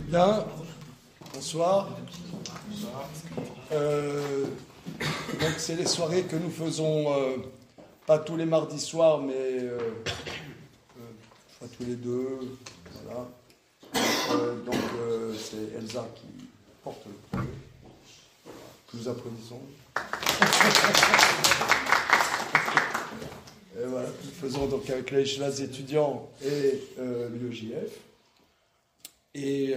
Bien, bonsoir. Donc c'est les soirées que nous faisons, pas tous les mardis soirs, mais je crois tous les deux. Voilà. Donc c'est Elsa qui porte le projet. Nous applaudissons. Et voilà, nous faisons donc avec les Yeshivas étudiants et l'UEJF. Et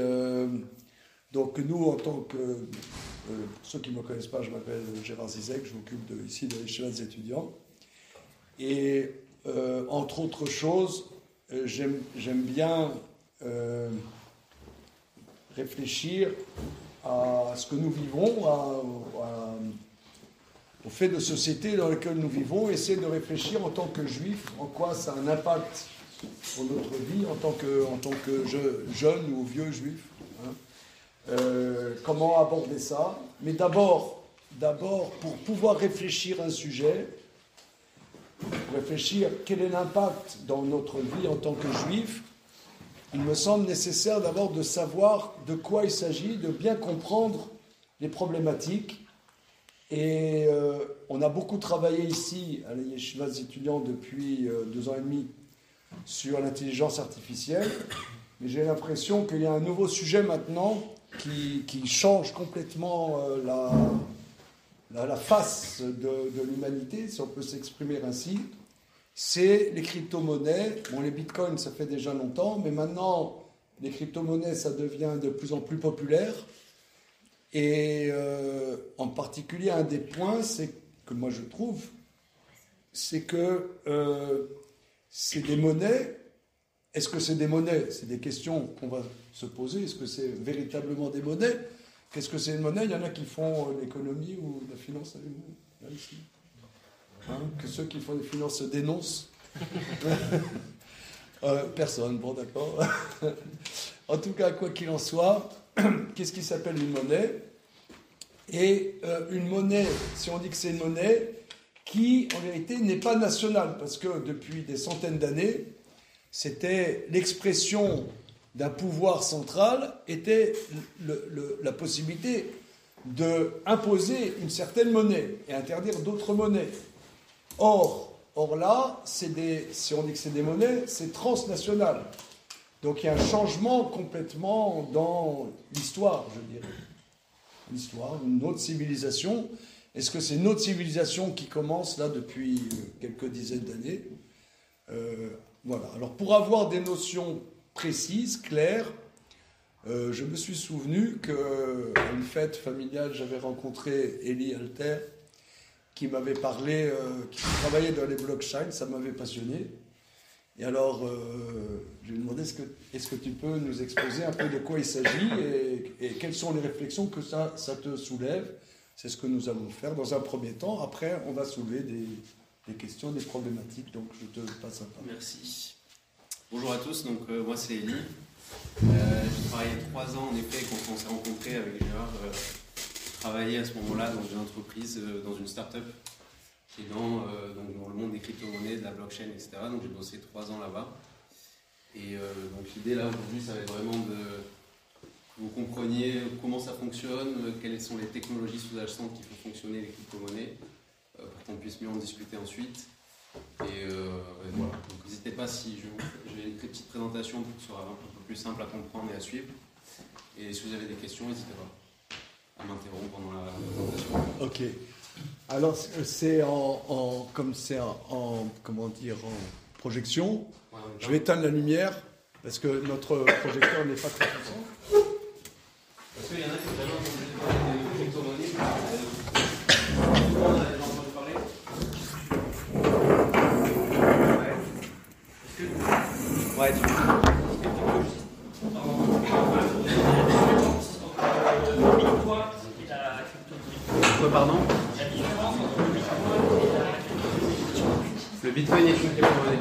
donc nous, en tant que... pour ceux qui ne me connaissent pas, je m'appelle Gérard Zizek, je m'occupe ici de l'Yeshivas étudiants. Et entre autres choses, j'aime bien réfléchir à ce que nous vivons, au fait de société dans laquelle nous vivons, essayer de réfléchir en tant que juif, en quoi ça a un impact sur notre vie, en tant que jeune ou vieux juif. Comment aborder ça? Mais d'abord, pour pouvoir réfléchir à un sujet, réfléchir quel est l'impact dans notre vie en tant que juif, il me semble nécessaire d'abord de savoir de quoi il s'agit, de bien comprendre les problématiques. Et on a beaucoup travaillé ici à les Yeshivas étudiants depuis 2 ans et demi sur l'intelligence artificielle. Mais j'ai l'impression qu'il y a un nouveau sujet maintenant qui change complètement la face de l'humanité, si on peut s'exprimer ainsi. C'est les crypto-monnaies. Bon, les bitcoins, ça fait déjà longtemps, mais maintenant, les crypto-monnaies, ça devient de plus en plus populaire. Et en particulier, un des points, c'est que moi je trouve, c'est que c'est des monnaies. Est-ce que c'est des monnaies? C'est des questions qu'on va se poser. Est-ce que c'est véritablement des monnaies? Qu'est-ce que c'est une monnaie? Il y en a qui font l'économie ou la finance avec vous, là, ici. Que ceux qui font les finances se dénoncent. Personne, bon d'accord. En tout cas, quoi qu'il en soit, qu'est-ce qui s'appelle une monnaie? Et une monnaie, si on dit que c'est une monnaie, qui en vérité n'est pas nationale, parce que depuis des centaines d'années, c'était l'expression d'un pouvoir central, était la possibilité d'imposer une certaine monnaie et interdire d'autres monnaies. Or là, si on dit que c'est des monnaies, c'est transnational. Donc il y a un changement complètement dans l'histoire, je dirais. L'histoire, une autre civilisation. Est-ce que c'est une autre civilisation qui commence là depuis quelques dizaines d'années? Voilà. Alors pour avoir des notions précises, claires, je me suis souvenu qu'à une fête familiale, j'avais rencontré Elie Alter, qui m'avait parlé, qui travaillait dans les blockchains, ça m'avait passionné. Et alors, je lui ai demandé, est-ce que tu peux nous exposer un peu de quoi il s'agit et quelles sont les réflexions que ça te soulève? C'est ce que nous allons faire dans un premier temps. Après, on va soulever des questions, des problématiques. Donc, je te passe la parole. Merci. Bonjour à tous, donc moi c'est Elie. J'ai travaillé 3 ans en effet quand on s'est rencontrés avec Gérard. Je travaillais à ce moment-là dans une entreprise, dans une start-up qui est dans le monde des crypto-monnaies, de la blockchain, etc. Donc j'ai bossé 3 ans là-bas. Et donc l'idée là aujourd'hui, ça va être vraiment que vous compreniez comment ça fonctionne, quelles sont les technologies sous-jacentes qui font fonctionner les crypto-monnaies, pour qu'on puisse mieux en discuter ensuite. Et voilà, donc n'hésitez pas si j'ai une petite présentation pour que ce soit un peu plus simple à comprendre et à suivre. Et si vous avez des questions, n'hésitez pas à m'interrompre pendant la présentation. Ok. Alors c'est comme c'est comment dire, en projection. Ouais, je vais éteindre la lumière parce que notre projecteur n'est pas très puissant. Parce qu'il y en a qui ont jamais entendu parler des crypto-monnaies. Ouais, tu quoi, pardon? Le Bitcoin est une crypto-monnaie.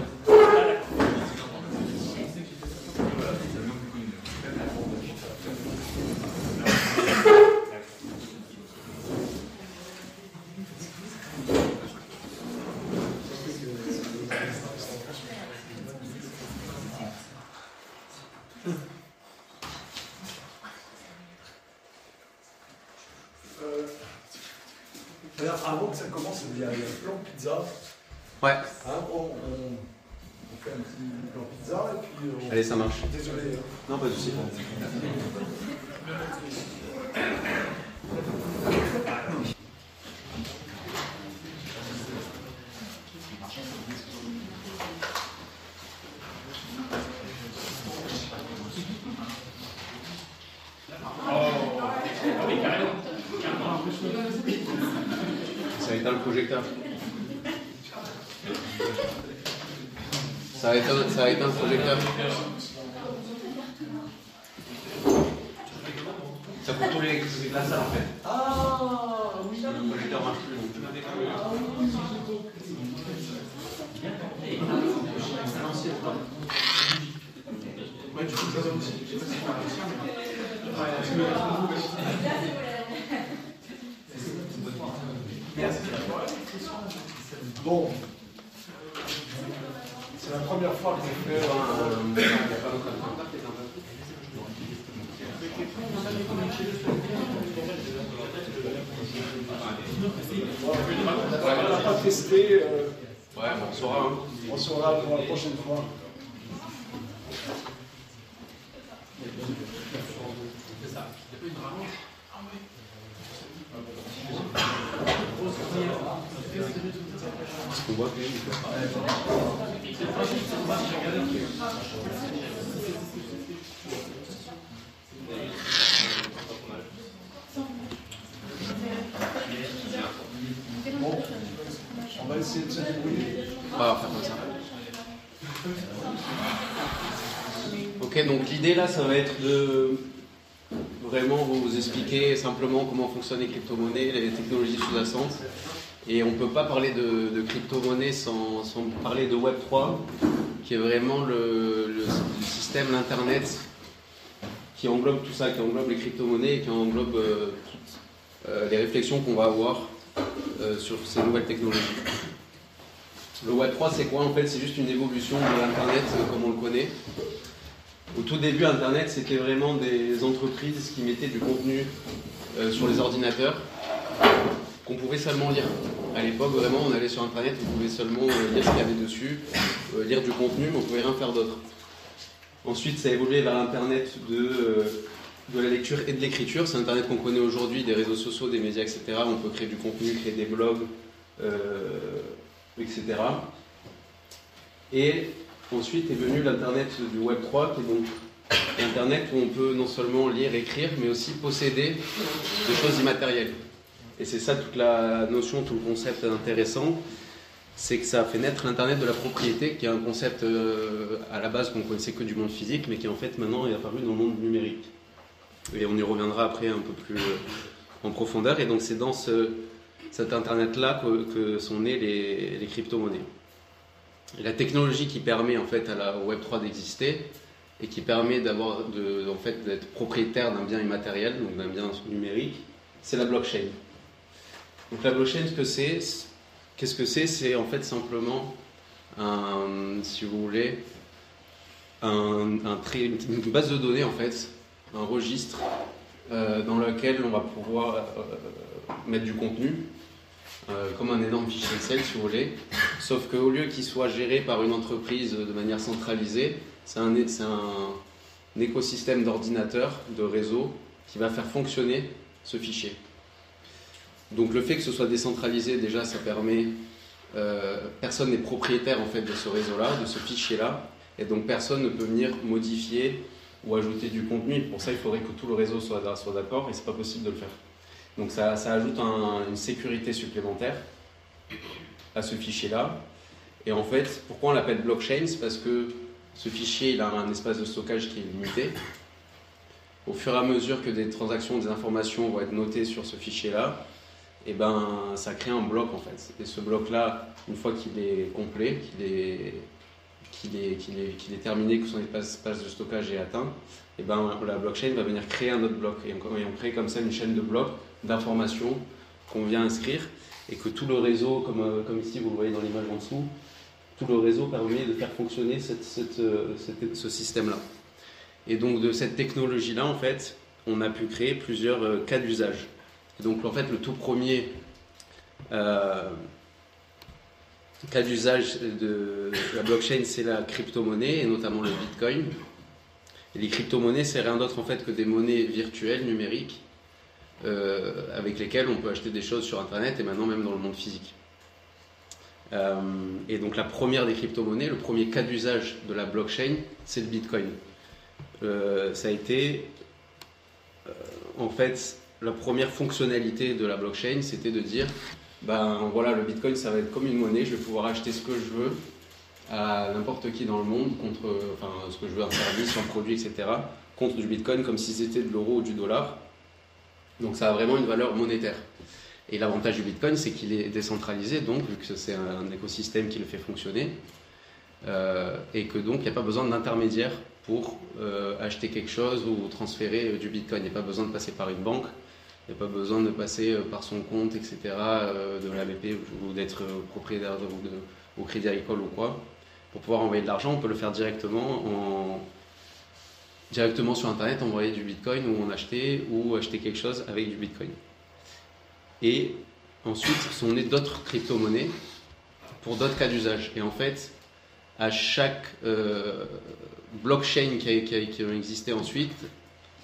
ça commence, il y a le plan pizza. Ouais. Hein, on fait un petit plan pizza et puis Allez, ça marche. Désolé. Non, pas de souci. Ça éteint le projecteur. Ça éteint le projecteur. Ça coupe tous l'électricité de la salle en fait. Ah oui. Le projecteur marche plus. Bon. C'est la première fois que je fais on n'a pas testé. Ouais, on saura. Hein. On saura pour la prochaine fois. Est-ce qu'on voit Bon, on va essayer de se débrouiller. On va faire comme ça. Ok, donc l'idée là, ça va être de vraiment vous expliquer simplement comment fonctionnent les crypto-monnaies, les technologies sous-jacentes. Et on ne peut pas parler de crypto-monnaie sans parler de Web3, qui est vraiment le système, l'Internet, qui englobe tout ça, qui englobe les crypto-monnaies et qui englobe toutes les réflexions qu'on va avoir sur ces nouvelles technologies. Le Web3, c'est quoi en fait? C'est juste une évolution de l'Internet comme on le connaît. Au tout début, Internet, c'était vraiment des entreprises qui mettaient du contenu sur les ordinateurs qu'on pouvait seulement lire. À l'époque, vraiment, on allait sur Internet, on pouvait seulement lire ce qu'il y avait dessus, lire du contenu, mais on ne pouvait rien faire d'autre. Ensuite, ça a évolué vers l'Internet de la lecture et de l'écriture. C'est Internet qu'on connaît aujourd'hui, des réseaux sociaux, des médias, etc. On peut créer du contenu, créer des blogs, etc. Et ensuite est venu l'Internet du Web3, qui est donc l'Internet où on peut non seulement lire, écrire, mais aussi posséder des choses immatérielles. Et c'est ça toute la notion, tout le concept intéressant, c'est que ça a fait naître l'Internet de la propriété, qui est un concept à la base qu'on ne connaissait que du monde physique, mais qui en fait maintenant est apparu dans le monde numérique. Et on y reviendra après un peu plus en profondeur. Et donc c'est dans cet Internet-là que sont nées les crypto-monnaies. Et la technologie qui permet en fait à la Web3 d'exister et qui permet d'être propriétaire d'un bien immatériel, donc d'un bien numérique, c'est la blockchain. Donc la blockchain, qu'est-ce que c'est? C'est en fait simplement si vous voulez, une base de données en fait, un registre dans lequel on va pouvoir mettre du contenu. Comme un énorme fichier Excel si vous voulez, sauf qu'au lieu qu'il soit géré par une entreprise de manière centralisée, c'est un écosystème d'ordinateurs, de réseaux, qui va faire fonctionner ce fichier. Donc le fait que ce soit décentralisé, déjà ça permet, personne n'est propriétaire en fait de ce réseau-là, de ce fichier-là, et donc personne ne peut venir modifier ou ajouter du contenu. Pour ça il faudrait que tout le réseau soit d'accord, et c'est pas possible de le faire. Donc ça ajoute une sécurité supplémentaire à ce fichier-là. Et en fait, pourquoi on l'appelle blockchain? C'est parce que ce fichier il a un espace de stockage qui est limité. Au fur et à mesure que des transactions, des informations vont être notées sur ce fichier-là, et ça crée un bloc en fait. Et ce bloc-là, une fois qu'il est complet, qu'il est terminé, que son espace de stockage est atteint, et la blockchain va venir créer un autre bloc. Et on crée comme ça une chaîne de blocs d'informations qu'on vient inscrire, et que tout le réseau, comme ici vous le voyez dans l'image en dessous, tout le réseau permet de faire fonctionner ce système-là. Et donc de cette technologie-là, en fait, on a pu créer plusieurs cas d'usage. Et donc en fait, le tout premier Cas d'usage de la blockchain, c'est la crypto-monnaie et notamment le Bitcoin. Et les crypto-monnaies, c'est rien d'autre en fait que des monnaies virtuelles, numériques, avec lesquelles on peut acheter des choses sur Internet et maintenant même dans le monde physique. Et donc la première des crypto-monnaies, le premier cas d'usage de la blockchain, c'est le Bitcoin. Ça a été en fait la première fonctionnalité de la blockchain, c'était de dire ben voilà, le Bitcoin ça va être comme une monnaie, je vais pouvoir acheter ce que je veux à n'importe qui dans le monde contre, enfin ce que je veux, un service, un produit, etc. contre du Bitcoin comme si c'était de l'euro ou du dollar. Donc ça a vraiment une valeur monétaire. Et l'avantage du Bitcoin, c'est qu'il est décentralisé, donc vu que c'est un écosystème qui le fait fonctionner, et que donc il n'y a pas besoin d'intermédiaire pour acheter quelque chose ou transférer du Bitcoin. Il n'y a pas besoin de passer par une banque, il n'y a pas besoin de passer par son compte, etc., de la BP ou d'être propriétaire au Crédit Agricole ou quoi. Pour pouvoir envoyer de l'argent, on peut le faire directement sur Internet, envoyer du Bitcoin ou acheter quelque chose avec du Bitcoin. Et ensuite, sont nées d'autres crypto-monnaies pour d'autres cas d'usage. Et en fait, à chaque blockchain qui a existé ensuite,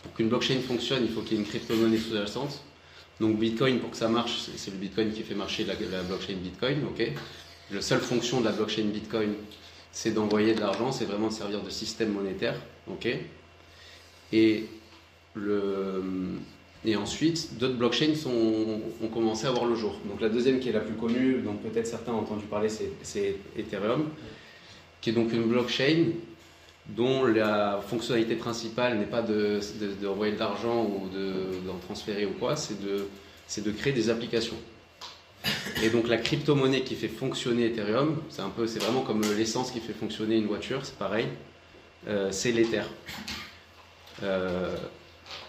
pour qu'une blockchain fonctionne, il faut qu'il y ait une crypto-monnaie sous-jacente. Donc Bitcoin, pour que ça marche, c'est le Bitcoin qui fait marcher la blockchain Bitcoin. Okay. La seule fonction de la blockchain Bitcoin, c'est d'envoyer de l'argent, c'est vraiment de servir de système monétaire. Okay. Et ensuite, d'autres blockchains ont commencé à voir le jour. Donc la deuxième qui est la plus connue, donc peut-être certains ont entendu parler, c'est Ethereum, qui est donc une blockchain dont la fonctionnalité principale n'est pas d'envoyer de l'argent ou d'en transférer ou quoi, c'est de créer des applications. Et donc la crypto-monnaie qui fait fonctionner Ethereum, c'est vraiment comme l'essence qui fait fonctionner une voiture, c'est pareil, c'est l'Ether.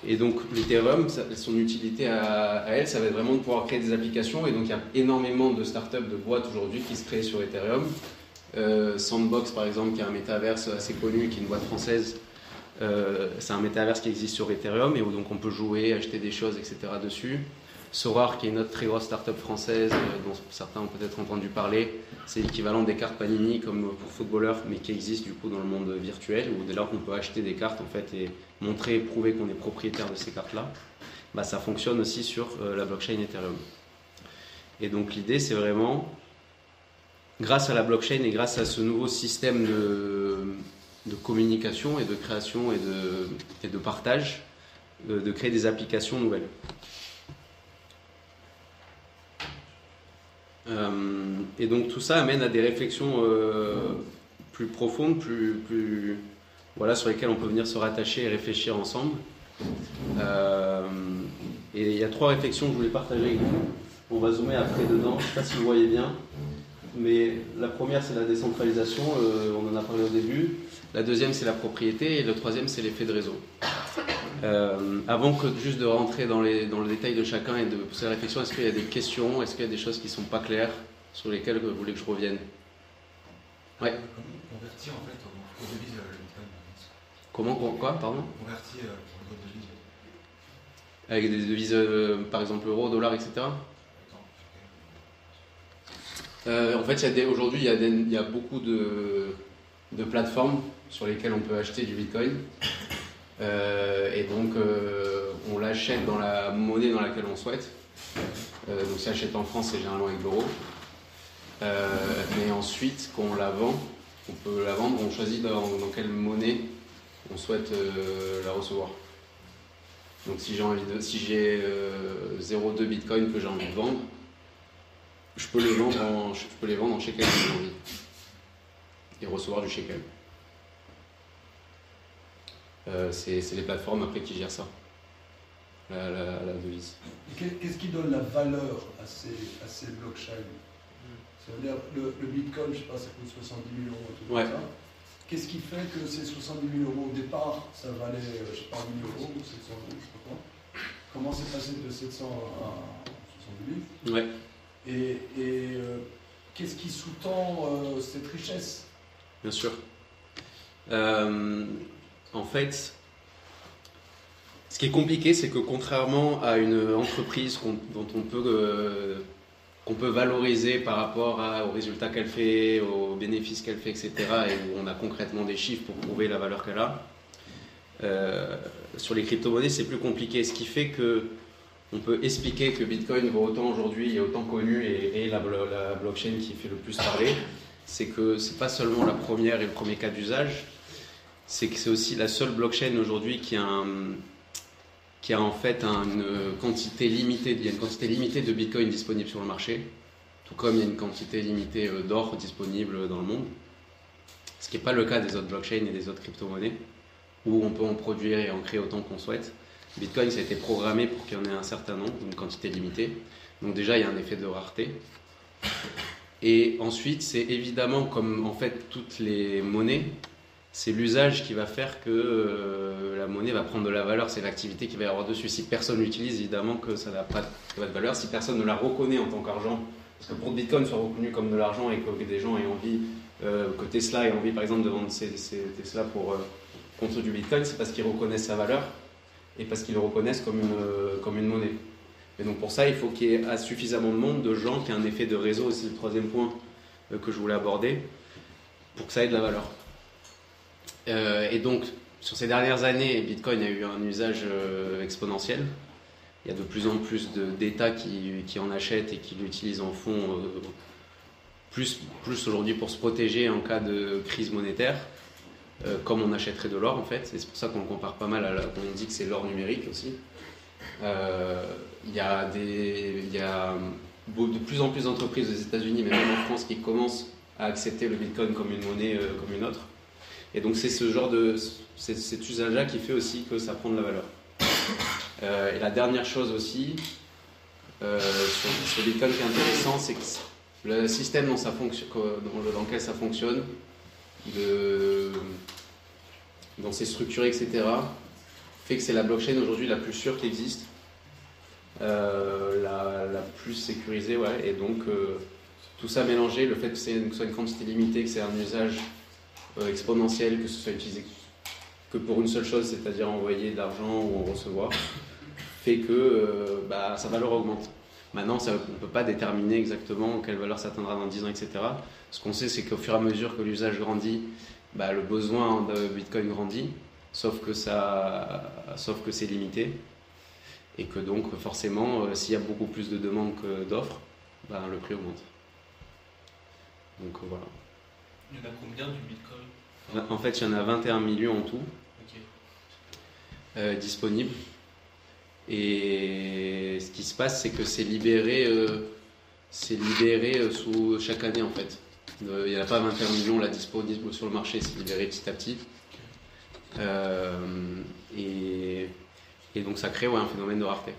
Et donc l'Ethereum, son utilité à elle, ça va être vraiment de pouvoir créer des applications. Et donc il y a énormément de startups, de boîtes aujourd'hui qui se créent sur Ethereum. Sandbox par exemple, qui est un métaverse assez connu, qui est une boîte française, c'est un métaverse qui existe sur Ethereum et où donc on peut jouer, acheter des choses, etc. dessus. Sorare, qui est une autre très grosse startup française dont certains ont peut-être entendu parler, c'est l'équivalent des cartes Panini comme pour footballeurs, mais qui existe du coup dans le monde virtuel, où dès lors qu'on peut acheter des cartes en fait et montrer, prouver qu'on est propriétaire de ces cartes-là, bah, ça fonctionne aussi sur la blockchain Ethereum. Et donc l'idée, c'est vraiment, grâce à la blockchain et grâce à ce nouveau système de communication et de création et de partage, de créer des applications nouvelles. Et donc tout ça amène à des réflexions plus profondes, voilà, sur lesquelles on peut venir se rattacher et réfléchir ensemble. Et il y a 3 réflexions que je voulais partager avec vous. On va zoomer après dedans, je ne sais pas si vous voyez bien. Mais la première, c'est la décentralisation, on en a parlé au début. La deuxième, c'est la propriété. Et le troisième, c'est l'effet de réseau. Avant que juste de rentrer dans le détail de chacun et de pousser la réflexion, est-ce qu'il y a des questions, est-ce qu'il y a des choses qui ne sont pas claires sur lesquelles vous voulez que je revienne? Ouais. Convertir en fait aux devises le Bitcoin. Comment, quoi, pardon? Convertir pour d'autres devises. Avec des devises, par exemple euro, dollar, etc. En fait, aujourd'hui, il y a beaucoup de plateformes sur lesquelles on peut acheter du Bitcoin. Et donc, on l'achète dans la monnaie dans laquelle on souhaite. Donc, si on achète en France, c'est généralement avec l'euro. Mais ensuite, quand on la vend, on peut la vendre, on choisit dans quelle monnaie on souhaite la recevoir. Donc, si j'ai 0,2 Bitcoin que j'ai envie de vendre, je peux les vendre en shekel si j'ai envie et recevoir du shekel. C'est les plateformes après qui gèrent ça, la devise. Qu'est-ce qui donne la valeur à ces blockchains? C'est-à-dire le Bitcoin, je ne sais pas, ça coûte 70 000 euros, tout ouais. Comme ça. Qu'est-ce qui fait que ces 70 000 euros au départ, ça valait, je ne sais pas, 1 000 euros ou 700 euros, je ne sais pas quoi. Comment c'est passé de 700 à 70 000? Ouais. Et qu'est-ce qui sous-tend cette richesse? Bien sûr. En fait, ce qui est compliqué, c'est que contrairement à une entreprise dont on peut qu'on peut valoriser par rapport aux résultats qu'elle fait, aux bénéfices qu'elle fait, etc. Et où on a concrètement des chiffres pour prouver la valeur qu'elle a. Sur les crypto-monnaies, c'est plus compliqué. Ce qui fait que on peut expliquer que Bitcoin vaut autant aujourd'hui et autant connu et la blockchain qui fait le plus parler, c'est que c'est pas seulement la première et le premier cas d'usage, c'est que c'est aussi la seule blockchain aujourd'hui qui a en fait une quantité limitée, il y a une quantité limitée de Bitcoin disponible sur le marché, tout comme il y a une quantité limitée d'or disponible dans le monde, ce qui n'est pas le cas des autres blockchains et des autres crypto-monnaies, où on peut en produire et en créer autant qu'on souhaite. Bitcoin, ça a été programmé pour qu'il y en ait un certain nombre, une quantité limitée. Donc déjà, il y a un effet de rareté. Et ensuite, c'est évidemment, comme en fait toutes les monnaies, c'est l'usage qui va faire que la monnaie va prendre de la valeur. C'est l'activité qu'il va y avoir dessus. Si personne l'utilise, évidemment que ça n'a pas de valeur. Si personne ne la reconnaît en tant qu'argent, parce que pour que Bitcoin soit reconnu comme de l'argent et que des gens aient envie, que Tesla ait envie par exemple de vendre ses Tesla contre du Bitcoin, c'est parce qu'ils reconnaissent sa valeur et parce qu'ils le reconnaissent comme une monnaie. Et donc pour ça, il faut qu'il y ait suffisamment de monde, de gens, qu'il y ait un effet de réseau, c'est le troisième point que je voulais aborder, pour que ça ait de la valeur. Et donc, sur ces dernières années, Bitcoin a eu un usage exponentiel. Il y a de plus en plus d'États qui en achètent et qui l'utilisent en fond, plus aujourd'hui pour se protéger en cas de crise monétaire. Comme on achèterait de l'or en fait, et c'est pour ça qu'on le compare pas mal on dit que c'est l'or numérique aussi. Il y a de plus en plus d'entreprises aux États-Unis, mais même en France, qui commencent à accepter le Bitcoin comme une monnaie comme une autre. Et donc c'est cet usage-là qui fait aussi que ça prend de la valeur. Et la dernière chose aussi sur Bitcoin qui est intéressant, c'est que le système dans lequel ça fonctionne, dans ses structures, etc., fait que c'est la blockchain aujourd'hui la plus sûre qui existe, la plus sécurisée, ouais. Et donc tout ça mélangé, le fait que ce soit une quantité limitée, que c'est un usage exponentiel, que ce soit utilisé que pour une seule chose, c'est-à-dire envoyer de l'argent ou en recevoir, fait que sa valeur augmente. Maintenant, on ne peut pas déterminer exactement quelle valeur ça atteindra dans 10 ans, etc. Ce qu'on sait, c'est qu'au fur et à mesure que l'usage grandit, le besoin de Bitcoin grandit, sauf que c'est limité. Et que donc, forcément, s'il y a beaucoup plus de demandes que d'offres, le prix augmente. Donc voilà. Il y en a combien du Bitcoin ? En fait, il y en a 21 millions en tout, disponibles. Et ce qui se passe, c'est que c'est libéré sous chaque année en fait. Il n'y en a pas 21 millions là disponibles sur le marché, c'est libéré petit à petit. Et donc ça crée un phénomène de rareté.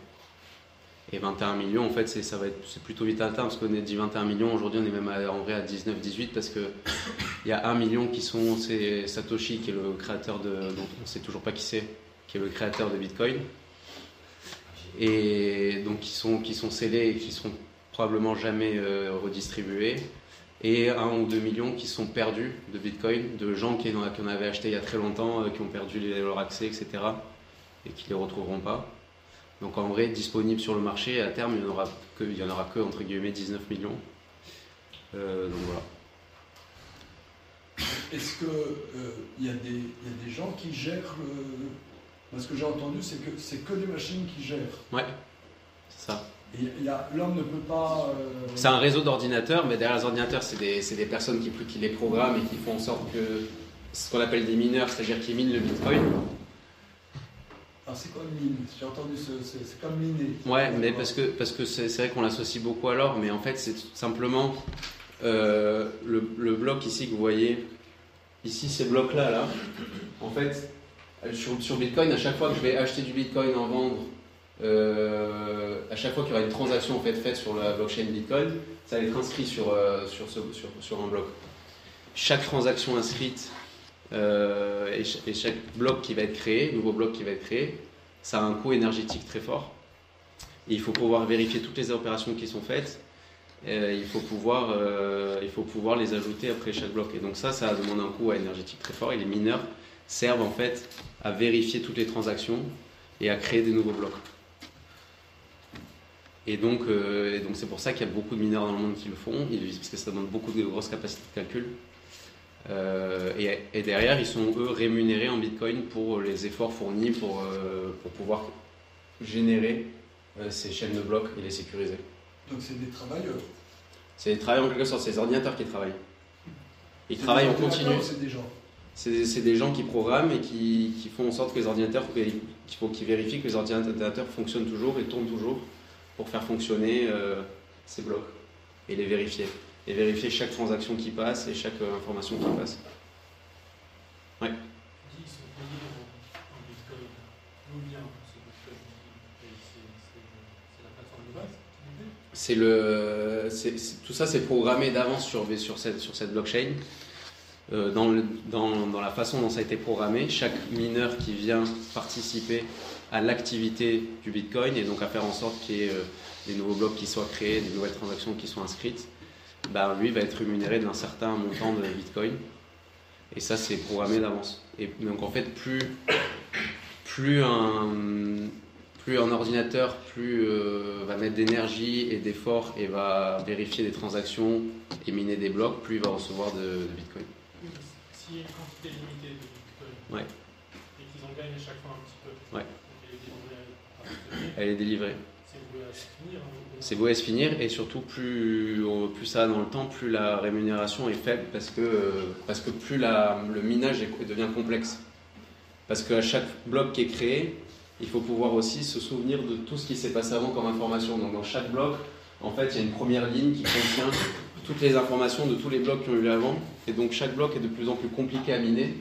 Et 21 millions, en fait, c'est plutôt vite atteint, parce qu'on est dit 21 millions, aujourd'hui on est même en vrai à 19, 18, parce qu'il y a 1 million c'est Satoshi, qui est le créateur dont on ne sait toujours pas qui c'est, qui est le créateur de Bitcoin. Et donc qui sont scellés et qui seront probablement jamais redistribués. Et 1 ou 2 millions qui sont perdus de Bitcoin, de gens qui en avaient acheté il y a très longtemps, qui ont perdu leur accès, etc. et qui ne les retrouveront pas. Donc en vrai, disponible sur le marché, à terme, il n'y en aura que entre guillemets 19 millions. Donc voilà. Est-ce qu'il y a des gens qui gèrent Moi, ce que j'ai entendu, c'est que les machines qui gèrent. Ouais, c'est ça. L'homme ne peut pas... C'est un réseau d'ordinateurs, mais derrière les ordinateurs, c'est des personnes qui les programment et qui font en sorte que ce qu'on appelle des mineurs, c'est-à-dire qui minent le Bitcoin. Alors c'est quoi mine ? J'ai entendu, c'est comme miner. Ouais, mais parce que c'est vrai qu'on l'associe beaucoup à l'or, mais en fait c'est simplement le bloc ici que vous voyez, ici ces blocs-là, là, en fait, sur Bitcoin, à chaque fois que je vais acheter du Bitcoin, en vendre, à chaque fois qu'il y aura une transaction en fait, faite sur la blockchain Bitcoin, ça va être inscrit sur un bloc. Chaque transaction inscrite et chaque bloc qui va être créé, nouveau bloc qui va être créé, ça a un coût énergétique très fort. Et il faut pouvoir vérifier toutes les opérations qui sont faites. Il faut pouvoir les ajouter après chaque bloc. Et donc ça demande un coût énergétique très fort. Et les mineurs servent en fait à vérifier toutes les transactions et à créer des nouveaux blocs. Et donc c'est pour ça qu'il y a beaucoup de mineurs dans le monde qui le font, parce que ça demande beaucoup de grosses capacités de calcul. Et derrière, ils sont eux rémunérés en Bitcoin pour les efforts fournis pour pouvoir générer ces chaînes de blocs et les sécuriser. Donc c'est des travailleurs. C'est des travailleurs en quelque sorte, c'est les ordinateurs qui travaillent. Ils travaillent en continu. C'est des gens. C'est des gens qui programment et qui font en sorte que les ordinateurs, qui vérifient que les ordinateurs fonctionnent toujours et tournent toujours pour faire fonctionner ces blocs et les vérifier. Et vérifier chaque transaction qui passe et chaque information qui passe. Ouais. Tu dis qu'ils sont payés en Bitcoin. D'où vient ce Bitcoin? C'est la plateforme de base? Tout ça, c'est programmé d'avance sur cette blockchain. Dans la façon dont ça a été programmé, chaque mineur qui vient participer à l'activité du Bitcoin et donc à faire en sorte qu'il y ait des nouveaux blocs qui soient créés, des nouvelles transactions qui soient inscrites, lui va être rémunéré d'un certain montant de Bitcoin. Et ça, c'est programmé d'avance. Et donc en fait, plus un ordinateur va mettre d'énergie et d'efforts et va vérifier des transactions et miner des blocs, plus il va recevoir de Bitcoin. S'il y a une quantité limitée de Bitcoin, ouais, et qu'ils en gagnent à chaque fois un petit peu, ouais, donc elle est délivrée. C'est voué à se finir. C'est voué à se finir, et surtout plus ça va dans le temps, plus la rémunération est faible parce que plus le minage devient complexe. Parce qu'à chaque bloc qui est créé, il faut pouvoir aussi se souvenir de tout ce qui s'est passé avant comme information. Donc dans chaque bloc, en fait, il y a une première ligne qui contient toutes les informations de tous les blocs qui ont eu lieu avant. Et donc chaque bloc est de plus en plus compliqué à miner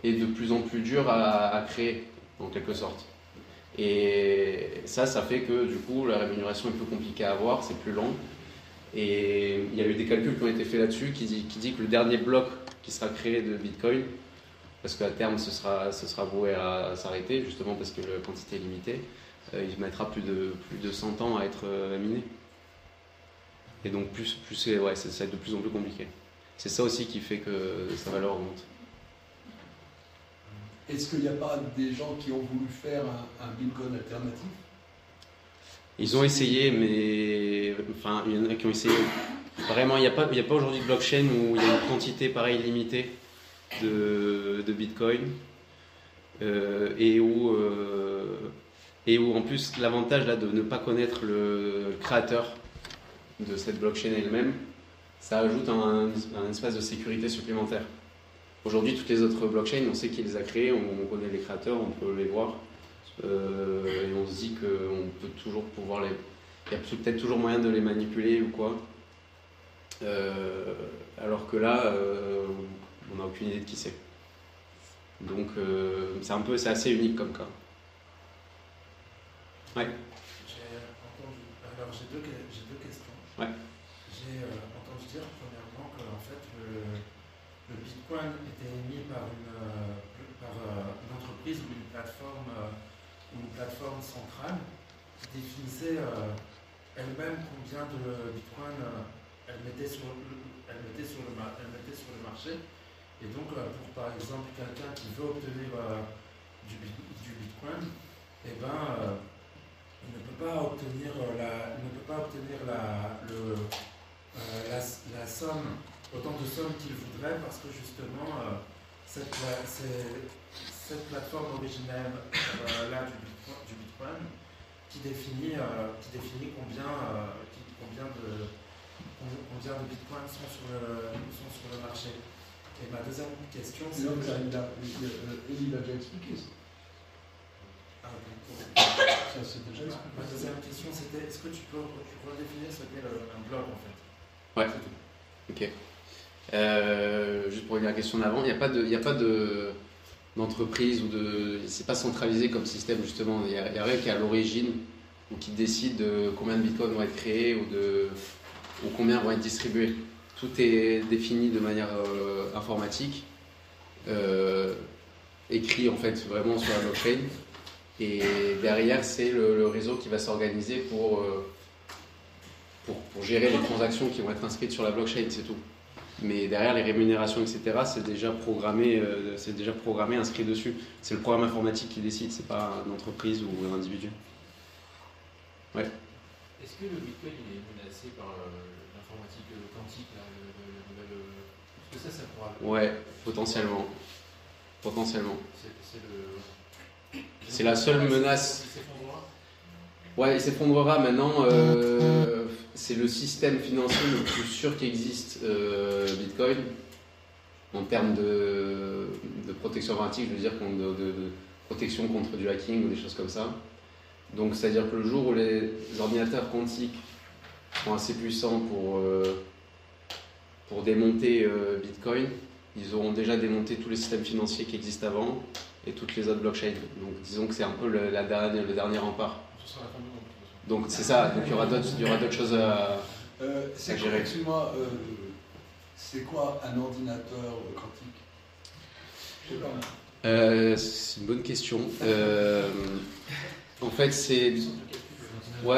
et de plus en plus dur à créer, en quelque sorte. Et ça fait que du coup la rémunération est plus compliquée à avoir, c'est plus long. Et il y a eu des calculs qui ont été faits là-dessus qui dit que le dernier bloc qui sera créé de Bitcoin, parce qu'à terme ce sera voué à s'arrêter, justement parce que la quantité est limitée, il mettra plus de 100 ans à être miné. Et donc ça va être de plus en plus compliqué. C'est ça aussi qui fait que sa valeur augmente. Est-ce qu'il n'y a pas des gens qui ont voulu faire un Bitcoin alternatif? Ils ont essayé, mais enfin, il y en a qui ont essayé. Vraiment, il n'y a pas aujourd'hui de blockchain où il y a une quantité pareille limitée de Bitcoin et où en plus l'avantage là de ne pas connaître le créateur de cette blockchain elle-même, ça ajoute un espace de sécurité supplémentaire. Aujourd'hui, toutes les autres blockchains, on sait qui les a créées, on connaît les créateurs, on peut les voir, et on se dit qu'on peut toujours pouvoir il y a peut-être toujours moyen de les manipuler ou quoi. Alors que là, on n'a aucune idée de qui c'est. Donc, c'est assez unique comme cas. Ouais. J'ai deux questions. Ouais. J'ai entendu dire premièrement que en fait le Bitcoin était émis par une entreprise ou une plateforme centrale qui définissait elle-même combien de Bitcoin elle mettait sur le marché. Et donc pour par exemple quelqu'un qui veut obtenir du Bitcoin, eh ben il ne peut pas obtenir la somme, autant de sommes qu'il voudrait, parce que justement cette plateforme originelle là du Bitcoin qui définit combien de Bitcoin sont sur le marché. Et ma deuxième question, c'est... Elie l'a déjà expliqué ça. Ça, c'est déjà expliqué. Ma deuxième question, c'était est-ce que tu peux redéfinir ce qu'est un bloc en fait? Ouais. Ok. Juste pour revenir à la question d'avant, il n'y a pas d'entreprise ou c'est pas centralisé comme système justement. Il n'y a rien qui est à l'origine ou qui décide de combien de bitcoins vont être créés ou combien vont être distribués. Tout est défini de manière informatique, écrit en fait vraiment sur la blockchain. Et derrière, c'est le réseau qui va s'organiser pour gérer les transactions qui vont être inscrites sur la blockchain, c'est tout. Mais derrière, les rémunérations, etc., c'est déjà programmé, inscrit dessus. C'est le programme informatique qui décide, c'est pas une entreprise ou un individu. Ouais. Est-ce que le Bitcoin il est menacé par l'informatique quantique là, la nouvelle, parce que ça pourra. Ouais, potentiellement. Potentiellement. C'est C'est la seule menace. Il s'effondrera. Ouais, il s'effondrera maintenant. C'est le système financier le plus sûr qui existe, Bitcoin, en termes de protection informatique, je veux dire, de protection contre du hacking ou des choses comme ça. Donc, c'est-à-dire que le jour où les ordinateurs quantiques sont assez puissants pour démonter Bitcoin, ils auront déjà démonté tous les systèmes financiers qui existent avant et toutes les autres blockchains. Donc, disons que c'est un peu le dernier rempart. Ce sera la fin du monde. De toute façon. Donc, c'est ça. Donc, il y aura d'autres choses à gérer. Excuse-moi, c'est quoi un ordinateur quantique? Je sais pas. C'est une bonne question. En fait, c'est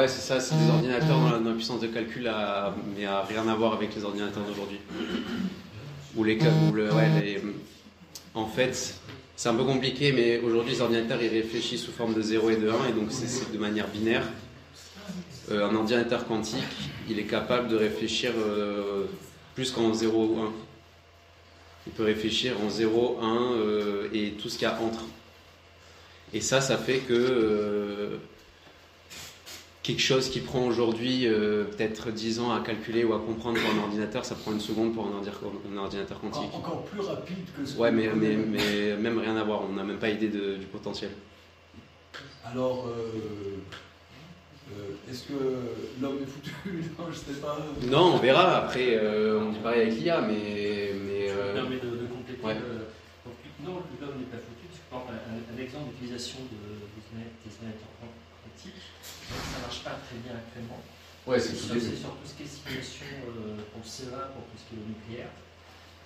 ça, c'est des ordinateurs dans la puissance de calcul, mais à rien à voir avec les ordinateurs d'aujourd'hui. En fait, c'est un peu compliqué, mais aujourd'hui, les ordinateurs, ils réfléchissent sous forme de 0 et de 1, et donc c'est de manière binaire. Un ordinateur quantique, il est capable de réfléchir plus qu'en 0 ou 1. Il peut réfléchir en 0, 1 et tout ce qu'il y a entre. Et ça fait que quelque chose qui prend aujourd'hui peut-être 10 ans à calculer ou à comprendre pour un ordinateur, ça prend une seconde pour un ordinateur quantique. Encore plus rapide que ce Ouais, mais même rien à voir, on n'a même pas idée du potentiel. Alors, est-ce que l'homme est foutu? Non, je sais pas. Non, on verra, après on dit pareil avec l'IA, mais Ça me permet de compléter. ouais. Donc, non, l'homme n'est pas foutu, parce que par exemple, un exemple d'utilisation des ordinateurs quantiques, ça ne marche pas très bien actuellement. ouais, C'est sur tout ce qui est simulation pour le CEA, pour tout ce qui est le nucléaire.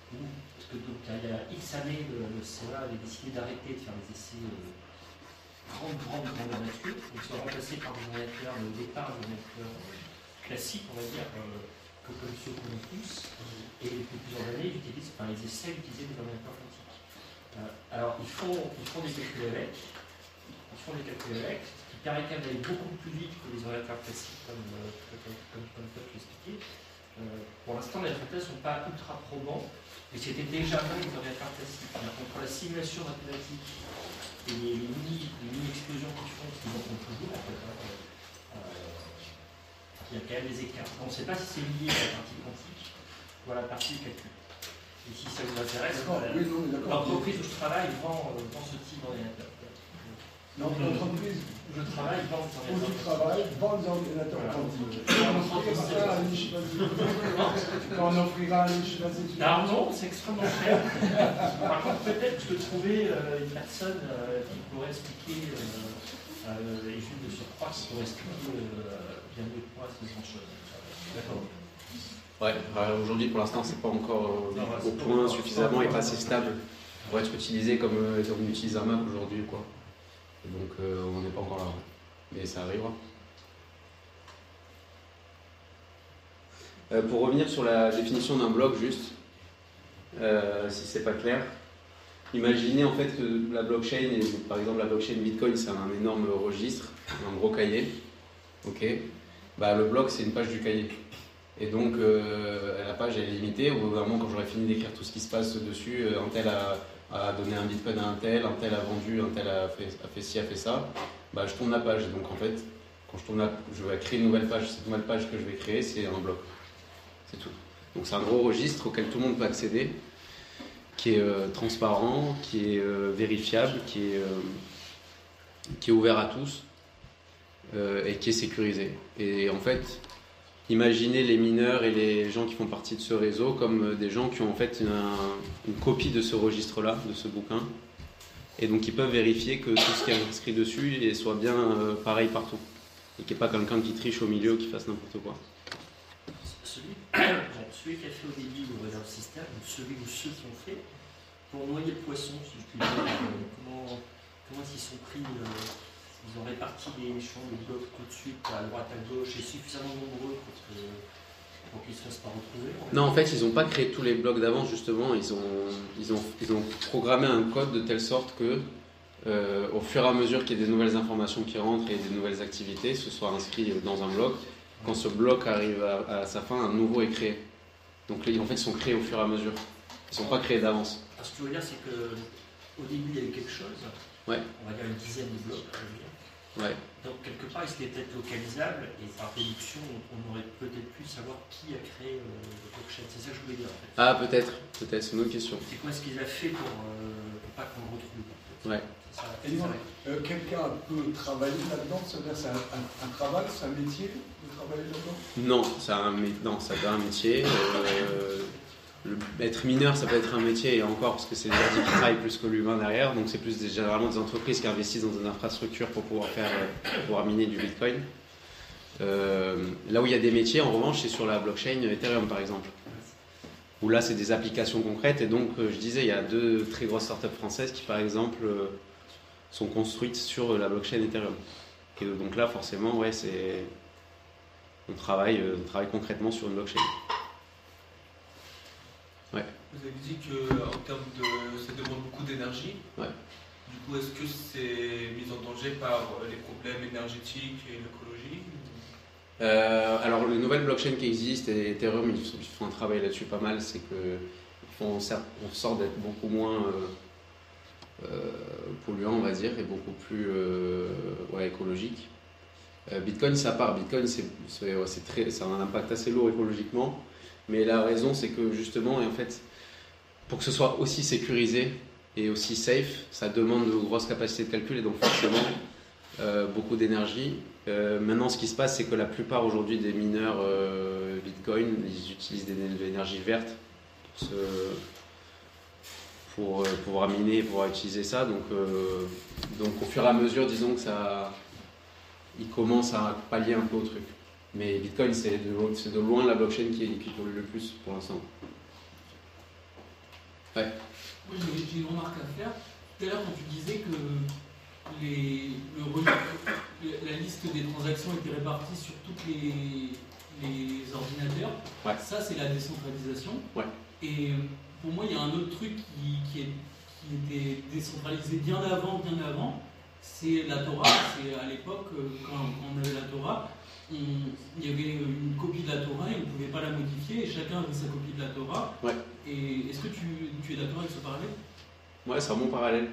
Parce que donc, il y a X années, le CEA avait décidé d'arrêter de faire des essais grande nature. Donc, ils sont remplacés par des ordinateurs, le départ d'ordinateurs classiques, on va dire, comme ceux qu'on a tous. Et depuis plusieurs années, ils essaient d'utiliser des ordinateurs quantiques. Alors, ils font des calculs avec. Qui permet quand même d'aller beaucoup plus vite que les ordinateurs classiques, comme toi tu l'expliquais. Pour l'instant, les résultats ne sont pas ultra probants, mais c'était déjà bon les ordinateurs classiques. Entre la simulation mathématique et les mini-explosions qu'ils font, qu'ils en font toujours, en fait, il y a quand même des écarts. On ne sait pas si c'est lié à la partie quantique ou à la partie calcul. Et si ça vous intéresse, l'entreprise où je travaille vend ce type d'ordinateur. L'entreprise où je travaille vend des où tu travailles vend des ordinateurs quantiques. Quand on offrira un niche, vas-y. Non, c'est extrêmement cher. Par contre, peut-être que je peux trouver une personne qui pourrait expliquer, et juste de surcroît, qui pourrait expliquer bien mieux que moi ce genre de choses. D'accord. Ouais, aujourd'hui pour l'instant c'est pas encore au point suffisamment et pas assez stable pour être utilisé comme on utilise un Mac aujourd'hui, quoi. Et donc on n'est pas encore là, mais ça arrivera. Pour revenir sur la définition d'un bloc, juste, si c'est pas clair, imaginez en fait que la blockchain, par exemple la blockchain Bitcoin, c'est un énorme registre, un gros cahier, ok. Bah, le bloc c'est une page du cahier. Et donc la page elle est limitée. Au bout d'un moment, quand j'aurai fini d'écrire tout ce qui se passe dessus, un tel a donné un bitcoin à un tel a vendu, un tel a fait ci, a fait ça, bah, je tourne la page. Donc en fait, quand je vais créer une nouvelle page. Cette nouvelle page que je vais créer, c'est un bloc. C'est tout. Donc c'est un gros registre auquel tout le monde peut accéder, qui est transparent, qui est vérifiable, qui est ouvert à tous et qui est sécurisé. Et en fait, imaginez les mineurs et les gens qui font partie de ce réseau comme des gens qui ont en fait une copie de ce registre-là, de ce bouquin, et donc ils peuvent vérifier que tout ce qui est inscrit dessus soit bien pareil partout, et qu'il n'y ait pas quelqu'un qui triche au milieu ou qui fasse n'importe quoi. Celui qui a fait au début le système, ou celui ou ceux qui ont fait, pour noyer le poisson, si je puis dire, comment ils sont pris, ils ont réparti les champs de blocs tout de suite à droite, à gauche, et suffisamment nombreux pour qu'ils ne se fassent pas retrouver. Non, en fait, ils n'ont pas créé tous les blocs d'avance, justement, ils ont programmé un code de telle sorte que, au fur et à mesure qu'il y ait des nouvelles informations qui rentrent et des nouvelles activités, ce soit inscrit dans un bloc, Quand ce bloc arrive à sa fin, un nouveau est créé. Donc en fait, ils sont créés au fur et à mesure. Ils ne sont pas créés d'avance. Alors, ce que je veux dire, c'est qu'au début, il y a eu quelque chose, Ouais. on va dire une dizaine de blocs, je veux dire. Ouais. Donc, quelque part, il serait peut-être localisable, et par déduction, on aurait peut-être pu savoir qui a créé le blockchain. C'est ça que je voulais dire, en fait. Ah, peut-être, c'est une autre question. C'est quoi ce qu'il a fait pour pas qu'on le retrouve, en fait. Ouais. C'est ça, Et non, quelqu'un peut travailler là-dedans, c'est-à-dire c'est un travail, c'est un métier de travailler là-dedans? Non, ça doit un métier. Être mineur, ça peut être un métier, et encore, parce que c'est les ordi qui travaillent plus que l'humain derrière, donc c'est plus généralement des entreprises qui investissent dans une infrastructure pour pouvoir miner du Bitcoin. Là où il y a des métiers, en revanche, c'est sur la blockchain Ethereum, par exemple. Où là, c'est des applications concrètes, et donc, je disais, il y a 2 très grosses startups françaises qui, par exemple, sont construites sur la blockchain Ethereum. Et donc là, forcément, ouais, on travaille concrètement sur une blockchain. Ouais. Vous avez dit qu'en termes de... ça demande beaucoup d'énergie. Ouais. Du coup, est-ce que c'est mis en danger par les problèmes énergétiques et l'écologie? Alors, les nouvelles blockchains qui existent, et Ethereum, ils font un travail là-dessus pas mal, c'est qu'ils font en sorte d'être beaucoup moins polluants, on va dire, et beaucoup plus écologique. Bitcoin, c'est à part. Bitcoin, ça a un impact assez lourd écologiquement. Mais la raison, c'est que justement, et en fait, pour que ce soit aussi sécurisé et aussi safe, ça demande de grosses capacités de calcul et donc forcément beaucoup d'énergie. Maintenant, ce qui se passe, c'est que la plupart aujourd'hui des mineurs Bitcoin, ils utilisent de l'énergie verte pour pouvoir miner et pouvoir utiliser ça. Donc au fur et à mesure, disons que ils commencent à pallier un peu au truc. Mais Bitcoin, c'est de loin la blockchain qui pollue le plus pour l'instant. Ouais. Moi, j'ai une remarque à faire. Tout à l'heure, quand tu disais que la liste des transactions était répartie sur tous les ordinateurs, ouais. Ça, c'est la décentralisation. Ouais. Et pour moi, il y a un autre truc qui était décentralisé bien avant. C'est la Torah. C'est à l'époque, quand on avait la Torah, il y avait une copie de la Torah et on ne pouvait pas la modifier et chacun avait sa copie de la Torah. Ouais. Et est-ce que tu es d'accord avec ce parallèle? Ouais, c'est un bon parallèle.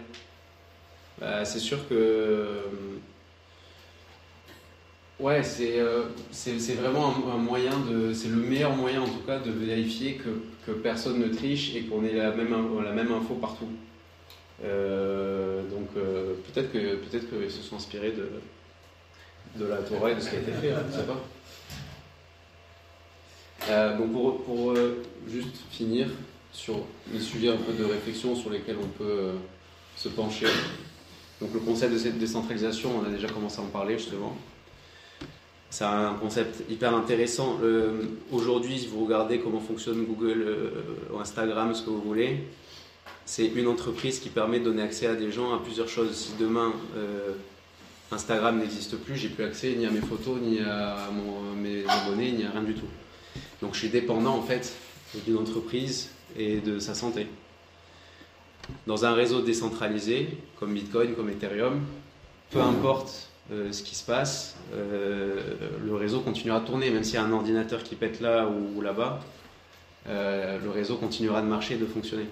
C'est sûr que... Ouais, c'est vraiment un moyen c'est le meilleur moyen en tout cas de vérifier que personne ne triche et qu'on ait la même info partout. Donc peut-être qu'ils se sont inspirés de la Torah et de ce qui a été fait, je ne sais pas. Donc pour juste finir sur les sujets un peu de réflexion sur lesquels on peut se pencher. Donc le concept de cette décentralisation, on a déjà commencé à en parler justement. C'est un concept hyper intéressant. Aujourd'hui, si vous regardez comment fonctionne Google, Instagram, ce que vous voulez, c'est une entreprise qui permet de donner accès à des gens à plusieurs choses. Si demain Instagram n'existe plus, j'ai plus accès ni à mes photos, ni à mes abonnés, ni à rien du tout. Donc je suis dépendant en fait d'une entreprise et de sa santé. Dans un réseau décentralisé, comme Bitcoin, comme Ethereum, peu importe ce qui se passe, le réseau continuera de tourner, même s'il y a un ordinateur qui pète là ou là-bas, le réseau continuera de marcher et de fonctionner.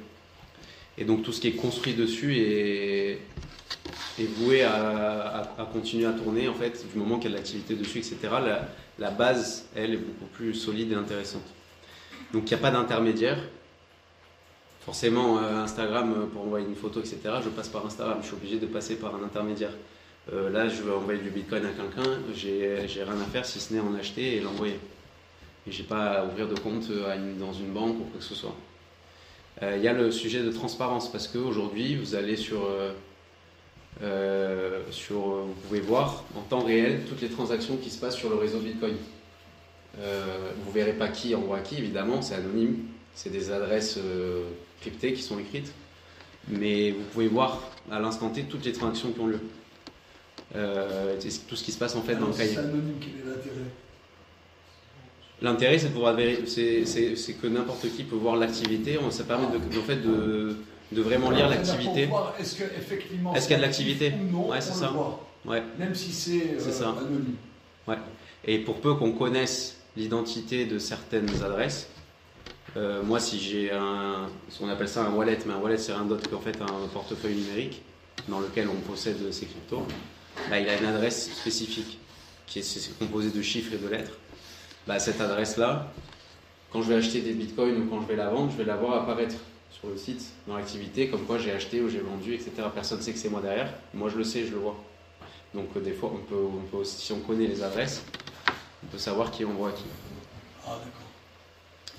Et donc tout ce qui est construit dessus est voué à continuer à tourner en fait, du moment qu'il y a de l'activité dessus, etc. La base, elle, est beaucoup plus solide et intéressante. Donc il n'y a pas d'intermédiaire. Forcément, Instagram, pour envoyer une photo, etc., je passe par Instagram. Je suis obligé de passer par un intermédiaire. Là, je veux envoyer du Bitcoin à quelqu'un, j'ai rien à faire si ce n'est en acheter et l'envoyer. Et j'ai pas à ouvrir de compte dans une banque ou quoi que ce soit. Il y a le sujet de transparence parce qu'aujourd'hui, vous allez vous pouvez voir en temps réel toutes les transactions qui se passent sur le réseau Bitcoin. Vous verrez pas qui envoie qui, évidemment, c'est anonyme. C'est des adresses cryptées qui sont écrites. Mais vous pouvez voir à l'instant T toutes les transactions qui ont lieu. Tout ce qui se passe en fait dans le cahier. C'est anonyme, quel est l'intérêt? L'intérêt, c'est de pouvoir c'est que n'importe qui peut voir l'activité. Ça permet de vraiment lire l'activité. Est-ce qu'il y a de l'activité? ou non, ouais, c'est ça. Ouais. Même si c'est anonyme. Et pour peu qu'on connaisse l'identité de certaines adresses, moi si j'ai on appelle ça un wallet, mais un wallet c'est rien d'autre qu'en fait un portefeuille numérique dans lequel on possède ces cryptos, là il a une adresse spécifique qui est composée de chiffres et de lettres. Bah, cette adresse-là, quand je vais acheter des bitcoins ou quand je vais la vendre, je vais la voir apparaître sur le site, dans l'activité, comme quoi j'ai acheté ou j'ai vendu, etc. Personne ne sait que c'est moi derrière. Moi, je le sais, je le vois. Donc, des fois, on peut aussi, si on connaît les adresses, on peut savoir qui envoie à qui. Ah,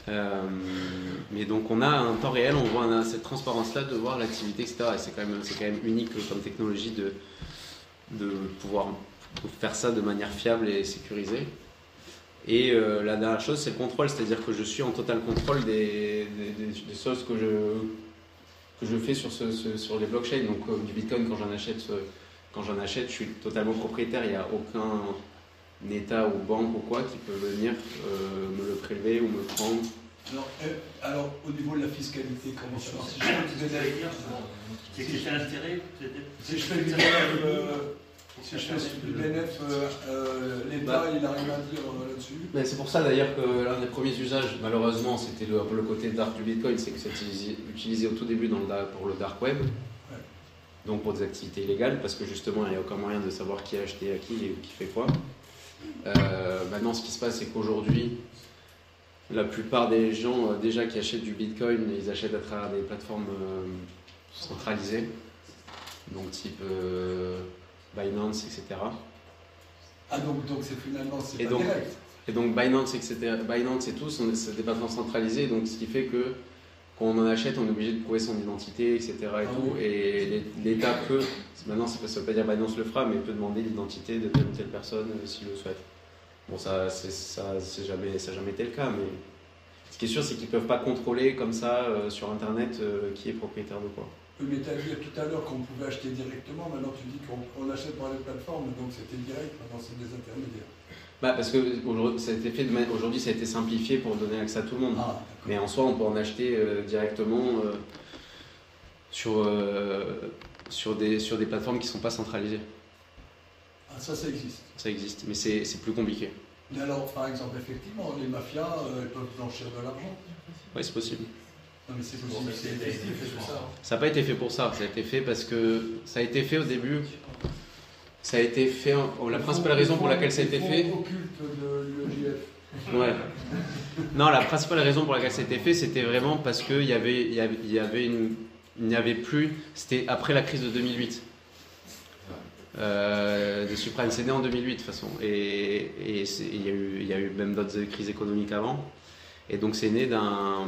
d'accord. Mais donc, on a un temps réel, on voit cette transparence-là de voir l'activité, etc. Et c'est quand même unique comme technologie de pouvoir faire ça de manière fiable et sécurisée. Et la dernière chose, c'est le contrôle, c'est-à-dire que je suis en total contrôle des choses que je fais sur les blockchains. Donc du Bitcoin, quand j'en achète, je suis totalement propriétaire. Il n'y a aucun État ou banque ou quoi qui peut venir me le prélever ou me le prendre. Alors, au niveau de la fiscalité, comment ça marche? C'est que c'est l'intérêt, Si je fais du BNF, l'État, il n'a rien à dire là-dessus. Mais c'est pour ça d'ailleurs que l'un des premiers usages, malheureusement, c'était un peu le côté dark du Bitcoin, c'est que c'était utilisé au tout début pour le dark web, donc pour des activités illégales, parce que justement, il n'y a aucun moyen de savoir qui a acheté à qui et qui fait quoi. Maintenant, ce qui se passe, c'est qu'aujourd'hui, la plupart des gens déjà qui achètent du Bitcoin, ils achètent à travers des plateformes centralisées, donc type Binance, etc. Ah donc c'est finalement c'est pas donc, direct. Et donc Binance, etc. Binance et tout, c'est des plateformes centralisées, donc ce qui fait que quand on en achète, on est obligé de prouver son identité, etc. Et l'État peut, maintenant ça ne veut pas dire Binance le fera, mais peut demander l'identité de telle ou telle personne s'il le souhaite. Bon, ça n'a jamais été le cas, mais ce qui est sûr, c'est qu'ils ne peuvent pas contrôler comme ça sur Internet qui est propriétaire de quoi. Mais tu as dit tout à l'heure qu'on pouvait acheter directement, maintenant tu dis qu'on achète par les plateformes, donc c'était direct, maintenant c'est des intermédiaires. Bah parce que aujourd'hui ça a été simplifié pour donner accès à tout le monde. Ah, mais en soi on peut en acheter directement sur des plateformes qui ne sont pas centralisées. Ah, ça existe. Ça existe, mais c'est plus compliqué. Mais alors, par exemple, effectivement, les mafias elles peuvent blanchir de l'argent. Oui, c'est possible. Non, mais c'est possible, c'est fait ça. Ça n'a pas été fait pour ça, ça a été fait parce que ça a été fait au début. Ça a été fait, la principale raison pour laquelle ça a été fait. Occulte de l'EJF. Ouais. Non, la principale raison pour laquelle ça a été fait, c'était vraiment parce qu'il y avait plus. C'était après la crise de 2008. Des subprimes, c'est né en 2008 de toute façon. Et il y a eu même d'autres crises économiques avant. Et donc c'est né d'un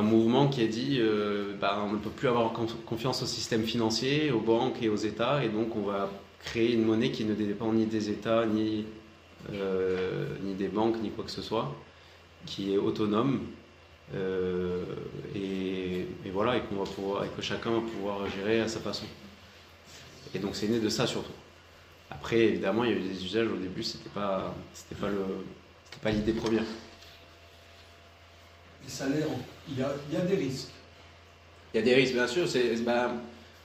mouvement qui a dit on ne peut plus avoir confiance au système financier, aux banques et aux États, et donc on va créer une monnaie qui ne dépend ni des États, ni des banques, ni quoi que ce soit, qui est autonome, et voilà, et que chacun va pouvoir gérer à sa façon. Et donc c'est né de ça surtout. Après, évidemment, il y a eu des usages au début, c'était pas l'idée première. Les salaires, il y a des risques. Il y a des risques, bien sûr.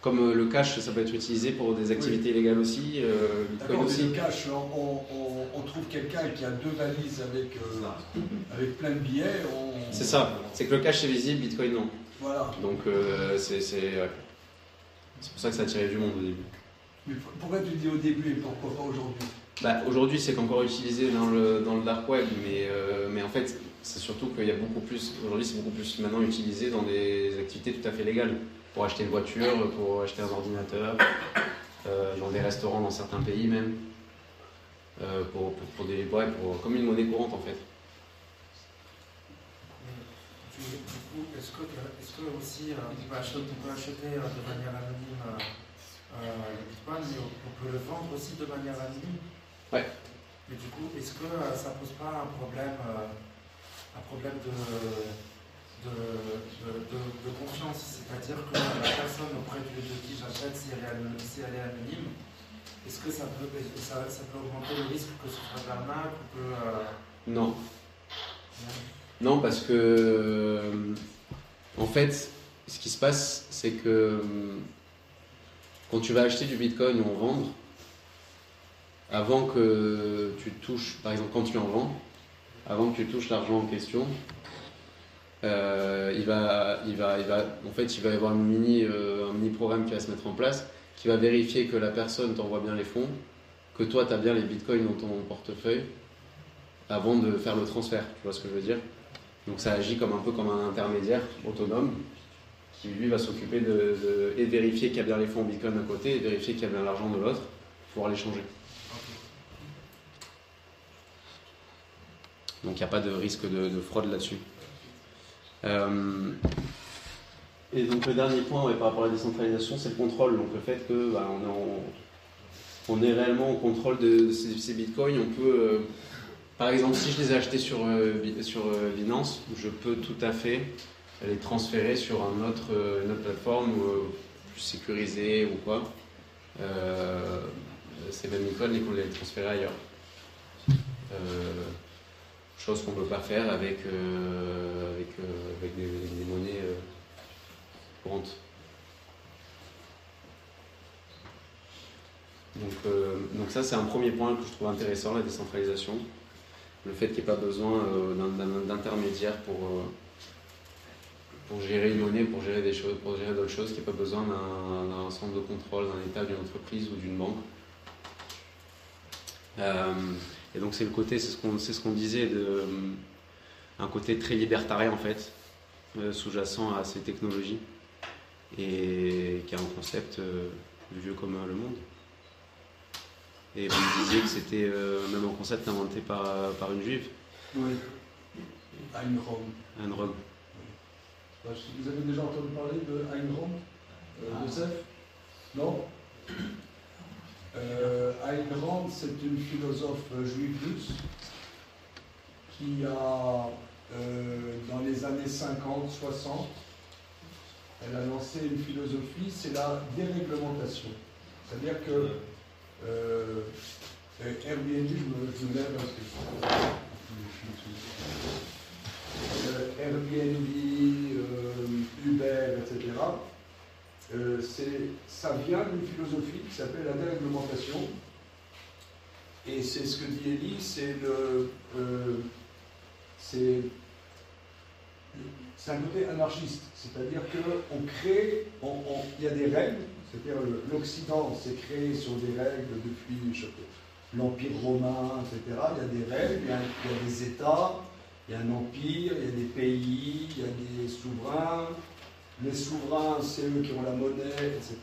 Comme le cash, ça peut être utilisé pour des activités illégales aussi. D'accord, mais le cash, on trouve quelqu'un qui a 2 valises avec plein de billets. C'est ça. C'est que le cash est visible, Bitcoin non. Voilà. Donc c'est pour ça que ça attirait du monde au début. Mais pourquoi tu dis au début et pourquoi pas aujourd'hui? Aujourd'hui, c'est encore utilisé dans le dark web, mais en fait, c'est surtout qu'il y a beaucoup plus. Aujourd'hui, c'est beaucoup plus maintenant utilisé dans des activités tout à fait légales. Pour acheter une voiture, pour acheter un ordinateur, dans des restaurants dans certains pays même, comme une monnaie courante en fait. Du coup, est-ce que aussi on peut acheter de manière anonyme le Bitcoin, mais on peut le vendre aussi de manière anonyme? Ouais. Mais du coup, est-ce que ça pose pas un problème de confiance, c'est-à-dire que la personne auprès de qui j'achète, si elle est anonyme, est-ce que ça peut augmenter le risque que ce soit de l'arnaque ou que... Non. Non, parce que en fait, ce qui se passe, c'est que quand tu vas acheter du Bitcoin ou en vendre, avant que tu touches, par exemple quand tu en vends, avant que tu touches l'argent en question, il va y avoir un mini programme qui va se mettre en place qui va vérifier que la personne t'envoie bien les fonds, que toi tu as bien les bitcoins dans ton portefeuille avant de faire le transfert, tu vois ce que je veux dire? Donc ça agit un peu comme un intermédiaire autonome qui lui va s'occuper et vérifier qu'il y a bien les fonds en bitcoin d'un côté et vérifier qu'il y a bien l'argent de l'autre pour pouvoir l'échanger. Donc il n'y a pas de risque de fraude là-dessus. Et donc le dernier point par rapport à la décentralisation, c'est le contrôle. Donc le fait que on est réellement au contrôle de ces bitcoins. On peut, par exemple, si je les ai achetés sur Binance, je peux tout à fait les transférer sur une autre plateforme plus sécurisée ou quoi. Ces mêmes bitcoins et qu'on les transférer ailleurs. Chose qu'on ne peut pas faire avec des monnaies courantes. Donc ça c'est un premier point que je trouve intéressant, la décentralisation. Le fait qu'il n'y ait pas besoin d'intermédiaire pour gérer une monnaie, pour gérer des choses, pour gérer d'autres choses, qu'il n'y ait pas besoin d'un centre de contrôle, d'un État, d'une entreprise ou d'une banque. Et donc c'est le côté, c'est ce qu'on disait, un côté très libertarien en fait, sous-jacent à ces technologies, et qui a un concept vieux comme le monde. Et vous me disiez que c'était même un concept inventé par une juive. Oui, Ayn Rand. Ayn Rand. Vous avez déjà entendu parler de Ayn Rand, Joseph? Non? Ayn Rand, c'est une philosophe juive russe qui a, dans les années 50-60, elle a lancé une philosophie, c'est la déréglementation. C'est-à-dire que Airbnb, je me lève parce que Airbnb, Uber, etc. Ça vient d'une philosophie qui s'appelle la déréglementation. Et c'est ce que dit Elie, c'est un côté anarchiste. C'est-à-dire qu'on crée, il y a des règles, c'est-à-dire l'Occident s'est créé sur des règles depuis l'Empire romain, etc. Il y a des règles, il y a des États, il y a un empire, il y a des pays, il y a des souverains. Les souverains, c'est eux qui ont la monnaie, etc.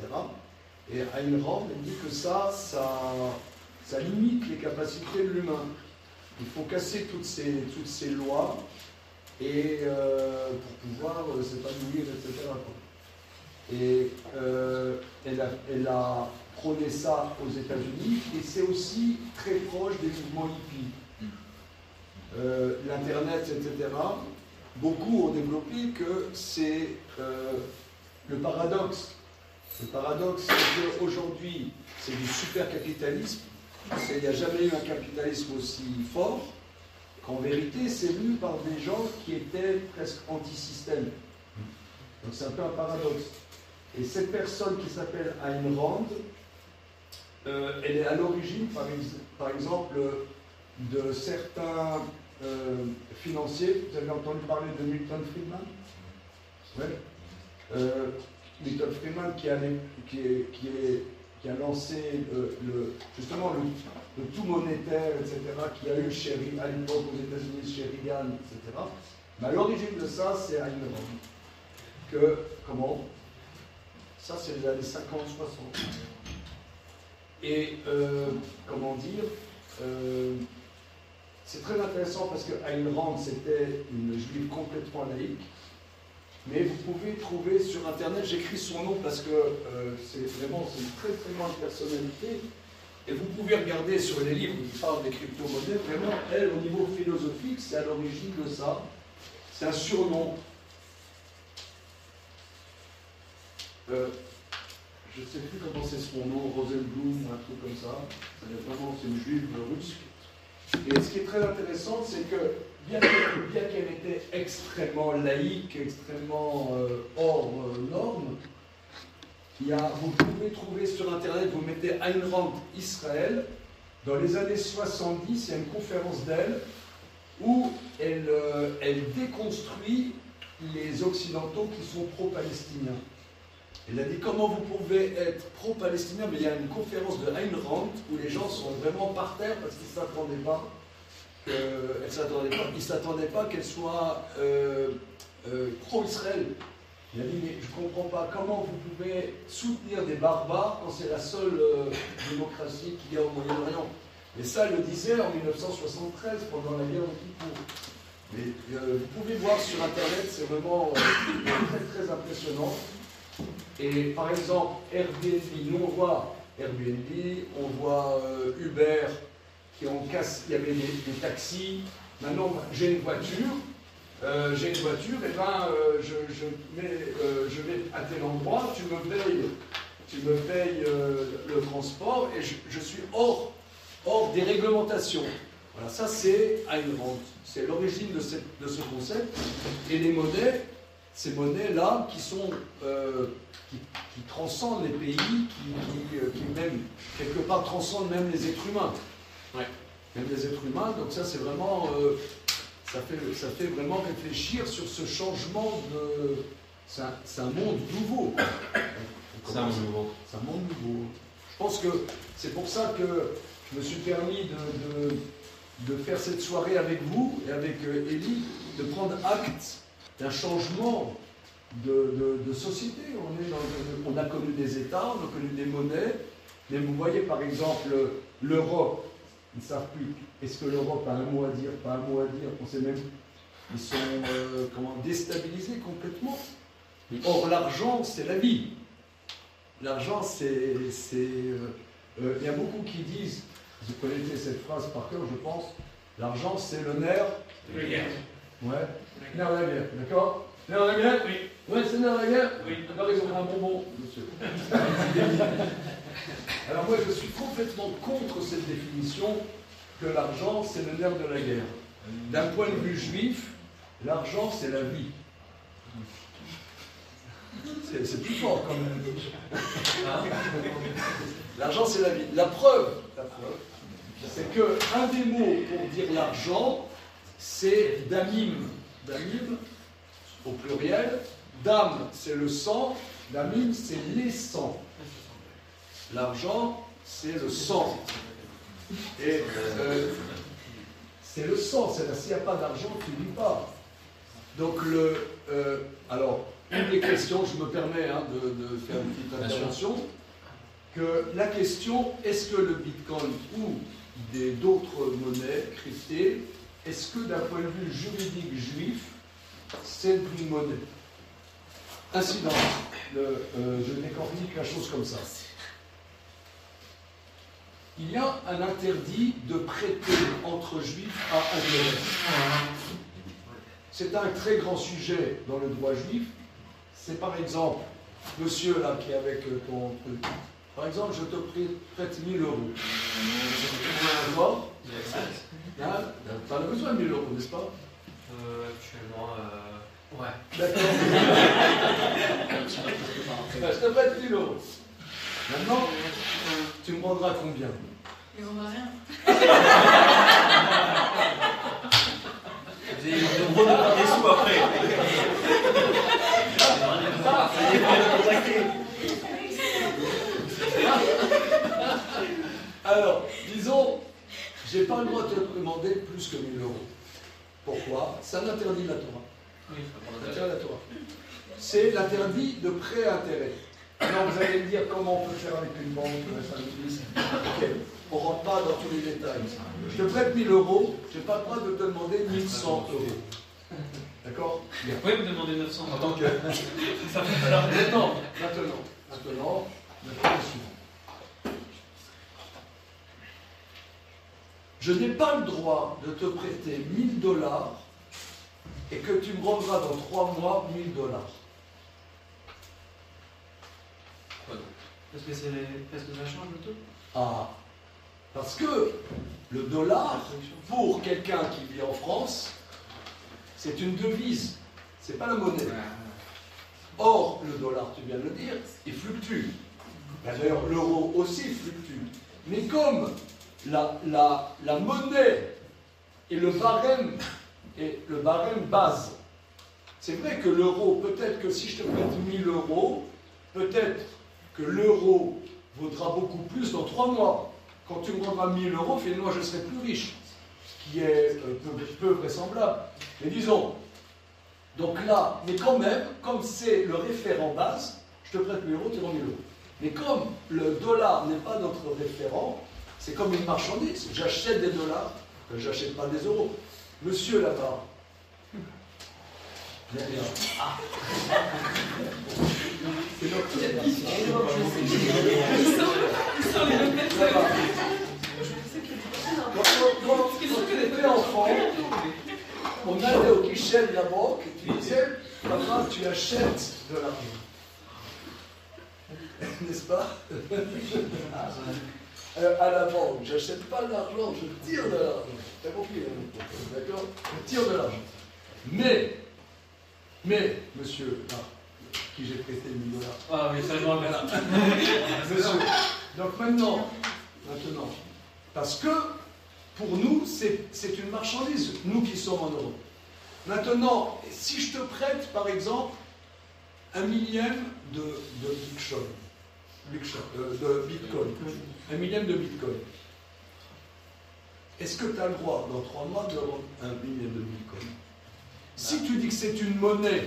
Et Ayn Rand, elle dit que ça limite les capacités de l'humain. Il faut casser toutes ces lois et pour pouvoir s'épanouir, etc. Et elle a prôné ça aux États-Unis, et c'est aussi très proche des mouvements hippies. L'Internet, etc. Beaucoup ont développé que c'est le paradoxe. Le paradoxe, c'est qu'aujourd'hui, c'est du super-capitalisme. Il n'y a jamais eu un capitalisme aussi fort, qu'en vérité, c'est venu par des gens qui étaient presque anti-système. Donc c'est un peu un paradoxe. Et cette personne qui s'appelle Ayn Rand, elle est à l'origine, par exemple, de certains financiers. Vous avez entendu parler de Milton Friedman? Ouais. Milton Friedman qui a lancé justement le tout monétaire, etc., qui a eu à l'époque aux États-Unis chez Reagan, etc. Mais à l'origine de ça, c'est Ayn Rand. Comment? Ça, c'est les années 50-60. Et, comment dire, c'est très intéressant parce que Ayn Rand, c'était une juive complètement laïque. Mais vous pouvez trouver sur Internet, j'écris son nom parce que c'est une très très grande personnalité. Et vous pouvez regarder sur les livres qui parlent des crypto-monnaies, vraiment, elle, au niveau philosophique, c'est à l'origine de ça. C'est un surnom. Je ne sais plus comment c'est son nom, Rosenblum ou un truc comme ça. C'est une juive russe. Et ce qui est très intéressant, c'est que bien qu'elle était extrêmement laïque, extrêmement hors norme, vous pouvez trouver sur Internet, vous mettez Ayn Rand Israël, Dans les années 70, il y a une conférence d'elle où elle déconstruit les Occidentaux qui sont pro-palestiniens. Elle a dit comment vous pouvez être pro-palestinien, mais il y a une conférence de Ayn Rand où les gens sont vraiment par terre parce qu'ils ne s'attendaient pas qu'elle soit pro-Israël. Il a dit mais je ne comprends pas comment vous pouvez soutenir des barbares quand c'est la seule démocratie qu'il y a au Moyen-Orient. Et ça, elle le disait en 1973 pendant la guerre de Kippour. Mais vous pouvez voir sur Internet, c'est vraiment très très impressionnant. Et par exemple, Airbnb, nous on voit Airbnb, on voit Uber, qui ont cassé, il y avait des taxis. Maintenant, j'ai une voiture, et ben je vais à tel endroit, tu me payes le transport, et je suis hors des réglementations. Voilà, ça c'est Ayn Rand. C'est l'origine de ce concept. Et les monnaies, ces monnaies-là qui sont qui transcendent les pays, qui même quelque part transcendent même les êtres humains. Ouais. Même les êtres humains. Donc ça c'est vraiment ça fait vraiment réfléchir sur ce changement de. C'est un monde nouveau. C'est un monde nouveau. C'est un monde nouveau. Je pense que c'est pour ça que je me suis permis de faire cette soirée avec vous et avec Élie, de prendre acte d'un changement de société. On a connu des États, on a connu des monnaies, mais vous voyez par exemple l'Europe, ils ne savent plus. Est-ce que l'Europe a un mot à dire, pas un mot à dire? On sait même, ils sont déstabilisés complètement. Or l'argent, c'est la vie. L'argent, il y a beaucoup qui disent, vous connaissez cette phrase par cœur, je pense, l'argent, c'est le nerf de la guerre. Ouais, nerf de la guerre, d'accord? Nerf de la guerre? Oui. Ouais, c'est nerf de la guerre? Oui. Alors ils ont un bonbon, monsieur. Alors moi, je suis complètement contre cette définition que l'argent, c'est le nerf de la guerre. D'un point de vue juif, l'argent, c'est la vie. C'est plus fort quand même. L'argent, c'est la vie. La preuve, c'est qu'un des mots pour dire l'argent, c'est damim. Damim, au pluriel. Dam, c'est le sang. Damim, c'est les sangs. L'argent, c'est le sang. Et c'est le sang. S'il n'y a pas d'argent, tu ne vis pas. Donc, alors, une des questions, je me permets de faire une petite intervention, que la question, est-ce que le Bitcoin ou d'autres monnaies cryptées, est-ce que d'un point de vue juridique juif, c'est une monnaie? Incident, je décortique la chose comme ça. Il y a un interdit de prêter entre juifs à intérêt. C'est un très grand sujet dans le droit juif. C'est par exemple, monsieur là qui est avec ton truc, par exemple, je te prête 1000 euros. D'accord? Tu en as besoin de 1000 euros, n'est-ce pas? Actuellement, ouais. D'accord. Je te prête 1000 euros. Maintenant, tu me rendras combien? Il ne rendra rien. Vous avez le droit de demander des sous après. Alors, disons, j'ai pas le droit de te demander plus que 1000 euros. Pourquoi? Ça l'interdit la Torah. Ça l'interdit la Torah. C'est l'interdit de prêt à intérêt. Alors vous allez me dire comment on peut faire avec une banque, ok, on ne rentre pas dans tous les détails. Je te prête 1000 euros, je n'ai pas le droit de te demander 1100 euros. D'accord? Vous pouvez me demander 900 en tant que. Ça fait alors. Maintenant, le suivant. Je n'ai pas le droit de te prêter 1000 $ et que tu me rendras dans 3 mois 1000 $. Parce que ça change le taux? Ah, parce que le dollar, pour quelqu'un qui vit en France, c'est une devise, c'est pas la monnaie. Or, le dollar, tu viens de le dire, il fluctue. D'ailleurs, l'euro aussi fluctue. Mais comme la monnaie et le barème base. C'est vrai que l'euro, peut-être que si je te prête 1000 euros, peut-être que l'euro vaudra beaucoup plus dans 3 mois. Quand tu me rendras 1000 euros, finalement, je serai plus riche. Ce qui est peu vraisemblable. Mais disons, donc là, mais quand même, comme c'est le référent base, je te prête 1000 euros, tu rends 1000 euros. Mais comme le dollar n'est pas notre référent, c'est comme une marchandise. J'achète des dollars, je n'achète pas des euros. Monsieur là-bas. Bien. C'est notre Quand tu étais enfant, on allait au guichet de la banque et tu disais, papa, tu achètes de l'argent. N'est-ce pas? À la banque, j'achète pas de l'argent, je tire de l'argent. T'as compris, hein? D'accord? Je tire de l'argent. Mais, monsieur, qui j'ai prêté 1000 $. Ah, mais ça, je me rappelle. Monsieur, donc maintenant, parce que pour nous, c'est une marchandise, nous qui sommes en Europe. Maintenant, si je te prête, par exemple, 1 millième de Bitcoin, 1 millième de Bitcoin, est-ce que tu as le droit, dans 3 mois, d'avoir 1 millième de Bitcoin? Si tu dis que c'est une monnaie,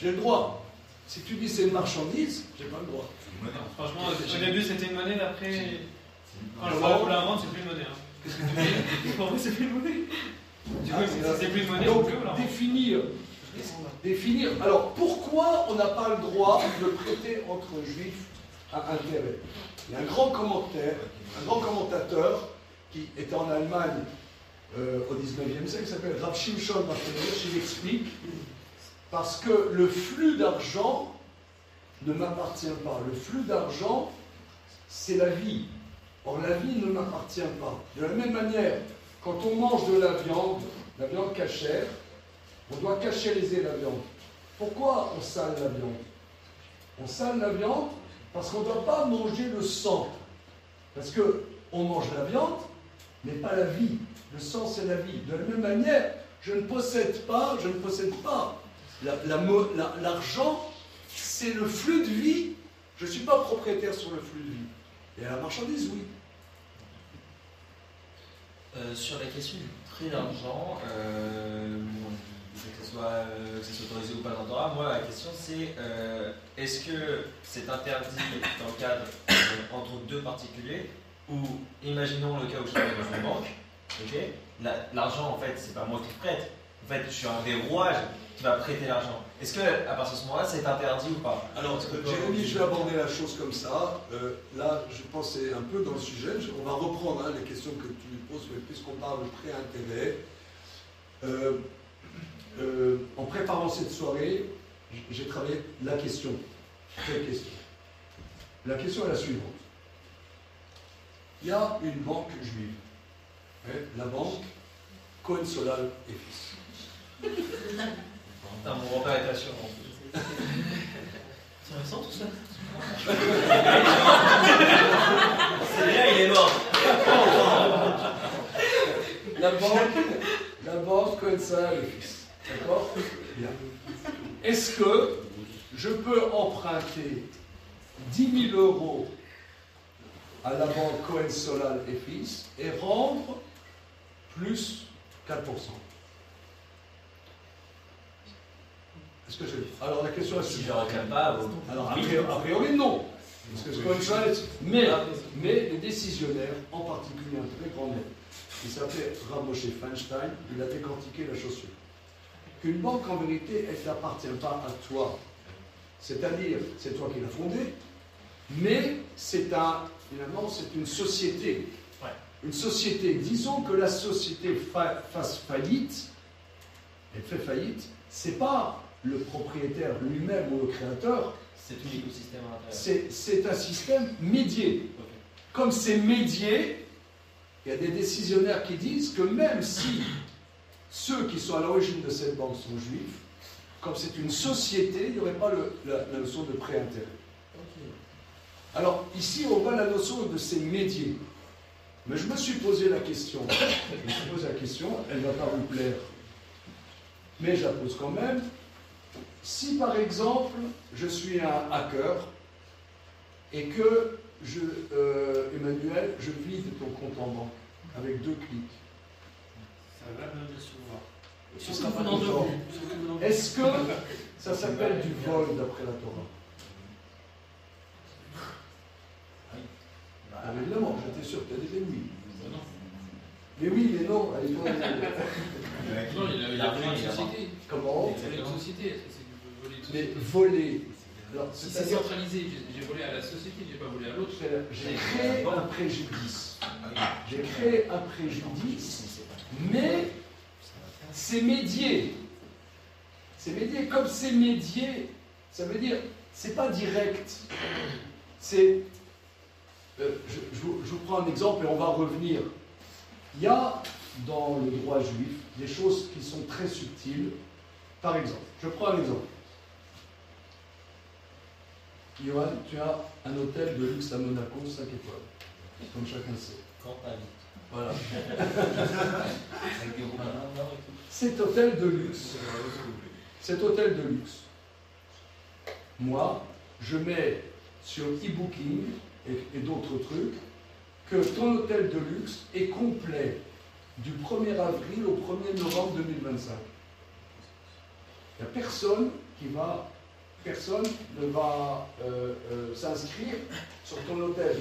j'ai le droit. Si tu dis que c'est une marchandise, j'ai pas le droit. Franchement, au début c'était une monnaie, après, quand je Alors, vois la revente, c'est plus une monnaie. Hein. Qu'est-ce que tu dis? Pour moi, c'est plus une monnaie. Du coup, c'est plus une monnaie, donc, c'est plus la définir. Alors, pourquoi on n'a pas le droit de prêter entre juifs à intérêt? Il y a un grand commentateur qui était en Allemagne au 19e siècle, qui s'appelle Rav Shimshon Raphaël, il explique parce que le flux d'argent ne m'appartient pas. Le flux d'argent, c'est la vie. Or, la vie ne m'appartient pas. De la même manière, quand on mange de la viande cachère, on doit cachériser la viande. Pourquoi on sale la viande? On sale la viande parce qu'on ne doit pas manger le sang. Parce qu'on mange la viande, mais pas la vie. Le sang, c'est la vie. De la même manière, je ne possède pas l'argent, c'est le flux de vie. Je ne suis pas propriétaire sur le flux de vie. Et à la marchandise, oui. Sur la question du prêt d'argent, que ce soit autorisé ou pas dans le Torah, moi la question c'est est-ce que c'est interdit dans le cadre entre deux particuliers ou imaginons le cas où je travaille dans une banque, okay, l'argent en fait c'est pas moi qui prête, en fait je suis un des rouages qui va prêter l'argent. Est-ce qu'à partir de ce moment-là c'est interdit ou pas? Alors Jérémy, je vais aborder la chose comme ça. Là je pense que c'est un peu dans le sujet. On va reprendre les questions que tu poses, puisqu'on parle de prêt-intérêt. En préparant cette soirée, j'ai travaillé la question. Quelle question? La question est la suivante. Il y a une banque juive, la banque Cohen Solal et Fils. Putain, mon grand-père est assurant. C'est récent tout ça? C'est bien, il est mort. La banque Cohen Solal et Fils. D'accord? Bien. Est-ce que je peux emprunter 10 000 euros à la banque Cohen Solal et Fils et rendre plus 4%? Est-ce que alors la question est Si je ne réclame pas, alors a priori non. Parce que Cohen Solal, mais les décisionnaires, en particulier un très grand maître, qui s'appelait Rav Moshe Feinstein, il a décortiqué la chose suivante. Qu'une banque, en vérité, elle ne t'appartient pas à toi. C'est-à-dire, c'est toi qui l'as fondée, mais finalement, c'est une société. Ouais. Une société. Disons que la société fasse faillite, elle fait faillite, c'est pas le propriétaire lui-même ou le créateur. C'est tout l'écosystème à l'intérieur. C'est un système médié. Okay. Comme c'est médié, il y a des décisionnaires qui disent que même si ceux qui sont à l'origine de cette banque sont juifs, comme c'est une société, il n'y aurait pas la notion de prêt-intérêt. Okay. Alors, ici, on voit la notion de ces médiés. Mais je me suis posé la question. Elle ne va pas vous plaire. Mais je la pose quand même. Si par exemple, je suis un hacker et que Emmanuel, je vide ton compte en banque avec 2 clics. Ça va me décevoir. Tu seras pas content. Est-ce que ça s'appelle du vol d'après la Torah? Ah, évidemment, j'étais sûr que tu as dit oui. Mais oui, mais non, allez pas. Non, il a volé une société. Comment? Il a volé une société. Est-ce que c'est du voler une Mais société? voler. Alors, Si c'est centralisé, j'ai volé à la société, j'ai pas volé à l'autre. j'ai créé un préjudice. J'ai créé un préjudice, mais c'est médié. C'est médié. Comme c'est médié, ça veut dire, c'est pas direct. C'est. Je vous prends un exemple et on va revenir. Il y a dans le droit juif des choses qui sont très subtiles. Par exemple, je prends un exemple. Johan, tu as un hôtel de luxe à Monaco, 5 étoiles, comme chacun sait. Voilà. Cet hôtel de luxe, moi, je mets sur e-booking et d'autres trucs que ton hôtel de luxe est complet du 1er avril au 1er novembre 2025. Il n'y a personne ne va s'inscrire sur ton hôtel.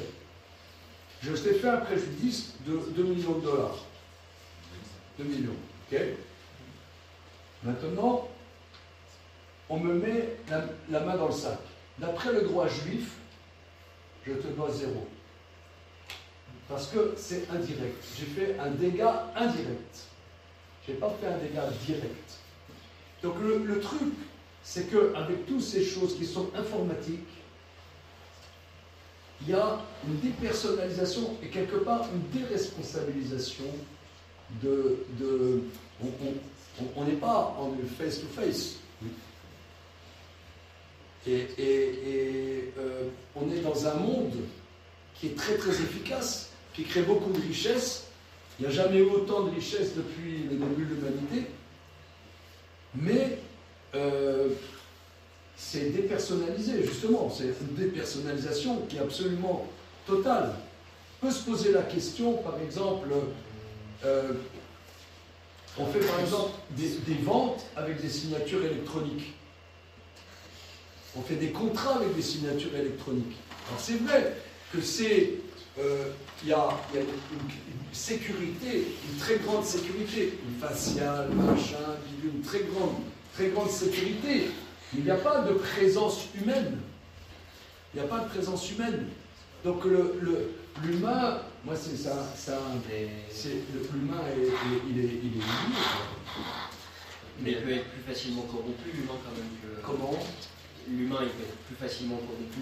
Je t'ai fait un préjudice de 2 millions de dollars. 2 millions, ok? Maintenant, on me met la main dans le sac. D'après le droit juif, je te dois 0. Parce que c'est indirect. J'ai fait un dégât indirect. Je n'ai pas fait un dégât direct. Donc le truc, c'est qu'avec toutes ces choses qui sont informatiques, il y a une dépersonnalisation et quelque part une déresponsabilisation on n'est pas en face-to-face. Et on est dans un monde qui est très très efficace, qui crée beaucoup de richesses. Il n'y a jamais eu autant de richesses depuis le début de l'humanité. Mais c'est dépersonnalisé, justement. C'est une dépersonnalisation qui est absolument totale. On peut se poser la question, par exemple, on fait par exemple des ventes avec des signatures électroniques. On fait des contrats avec des signatures électroniques. Alors c'est vrai que c'est... il y a une sécurité, une très grande sécurité, une faciale, machin, une très grande sécurité. Mais il n'y a pas de présence humaine. Il n'y a pas de présence humaine. Donc l'humain, moi c'est ça, l'humain il est lié. Mais il peut être plus facilement corrompu, l'humain quand même que... Comment? L'humain il peut être plus facilement corrompu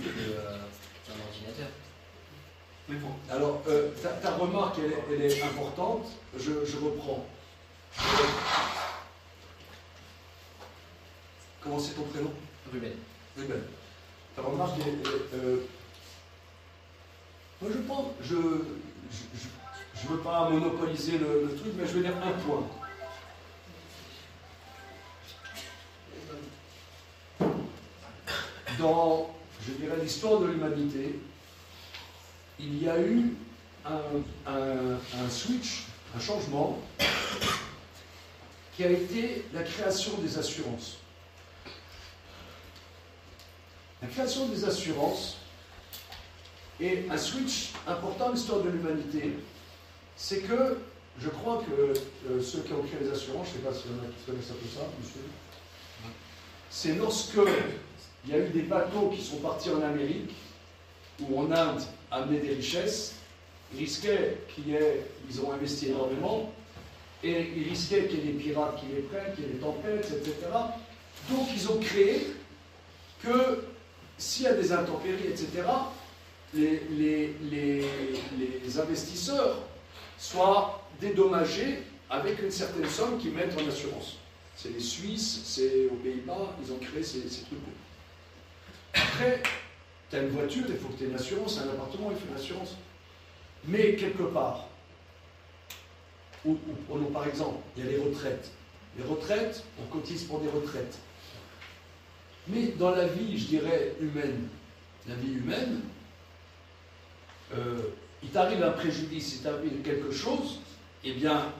qu'un ordinateur. Alors, ta remarque, elle est importante. Je reprends. Comment c'est ton prénom? Ruben. Ruben. Ta remarque moi, je pense... Je ne veux pas monopoliser le truc, mais je veux dire un point. Dans, je dirais, l'histoire de l'humanité, il y a eu un switch, un changement, qui a été la création des assurances. La création des assurances est un switch important dans l'histoire de l'humanité. C'est que, je crois que ceux qui ont créé les assurances, je ne sais pas s'il y en a qui connaissent un peu ça, monsieur, c'est lorsque il y a eu des bateaux qui sont partis en Amérique ou en Inde amener des richesses, ils risquaient ils ont investi énormément, et ils risquaient qu'il y ait des pirates qui les prennent, qu'il y ait des tempêtes, etc. Donc ils ont créé que s'il y a des intempéries, etc., les investisseurs soient dédommagés avec une certaine somme qu'ils mettent en assurance. C'est les Suisses, c'est aux Pays-Bas, ils ont créé ces trucs. Après, tu as une voiture, il faut que tu aies une assurance, un appartement, il faut une assurance. Mais quelque part, ou prenons par exemple, il y a les retraites. Les retraites, on cotise pour des retraites. Mais dans la vie, je dirais, humaine, la vie humaine, il t'arrive un préjudice, il t'arrive quelque chose, eh bien,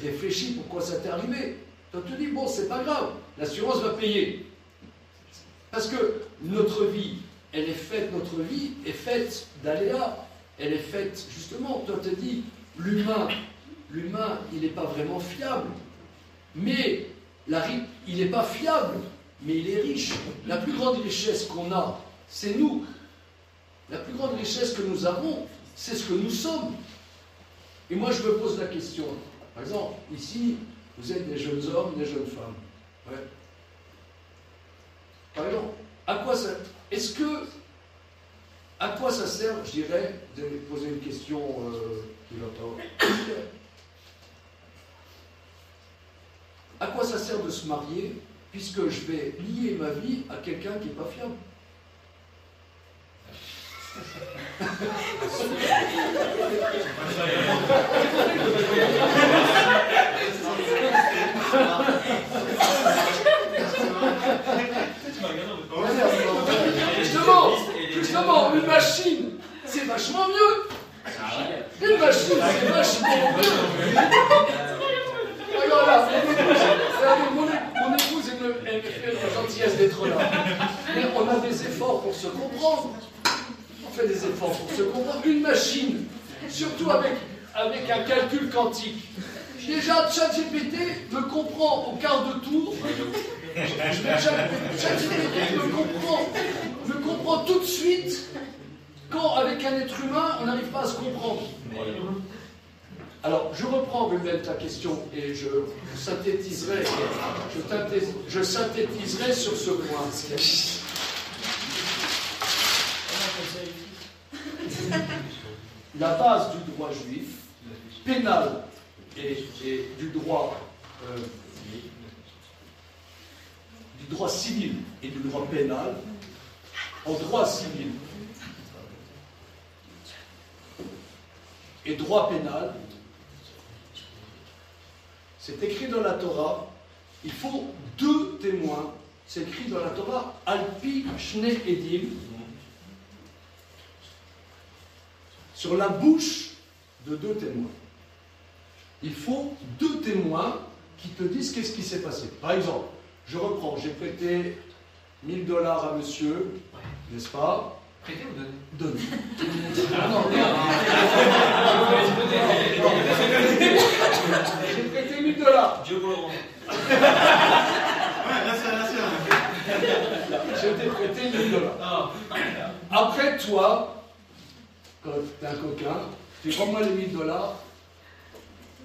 réfléchis pourquoi ça t'est arrivé. Toi, tu te dis, bon, c'est pas grave, l'assurance va payer. Parce que notre vie est faite d'aléas. Elle est faite, justement, toi, tu te dis, l'humain, il n'est pas vraiment fiable. Mais, il n'est pas fiable, mais il est riche. La plus grande richesse qu'on a, c'est nous. La plus grande richesse que nous avons, c'est ce que nous sommes. Et moi, je me pose la question. Par exemple, ici, vous êtes des jeunes hommes, des jeunes femmes. Ouais. Par exemple, à quoi ça sert, je dirais, de poser une question qui va pas. À quoi ça sert de se marier, puisque je vais lier ma vie à quelqu'un qui n'est pas fiable? Justement, une machine, c'est vachement mieux. Une machine, c'est vachement mieux. Alors là, mon épouse, elle me fait la gentillesse d'être là. Mais on a des efforts pour se comprendre. On fait des efforts pour se comprendre. Une machine, surtout avec un calcul quantique. Déjà, ChatGPT me comprend au quart de tour. ChatGPT me comprend tout de suite quand, avec un être humain, on n'arrive pas à se comprendre. Alors, je reprends, Ruben, ta question et je synthétiserai sur ce point. La base du droit juif, pénal et du droit civil et du droit pénal, en droit civil et droit pénal, c'est écrit dans la Torah, il faut 2 témoins, c'est écrit dans la Torah, Alpi Shnei Edim, sur la bouche de 2 témoins. Il faut 2 témoins qui te disent qu'est-ce qui s'est passé. Par exemple, je reprends, j'ai prêté $1000 à monsieur, n'est-ce pas? Prêter ou donner? Donner. J'ai prêté $1000. Dieu vous le rend. Je t'ai prêté $1000. Après, toi, quand t'es un coquin, tu prends moi les $1000,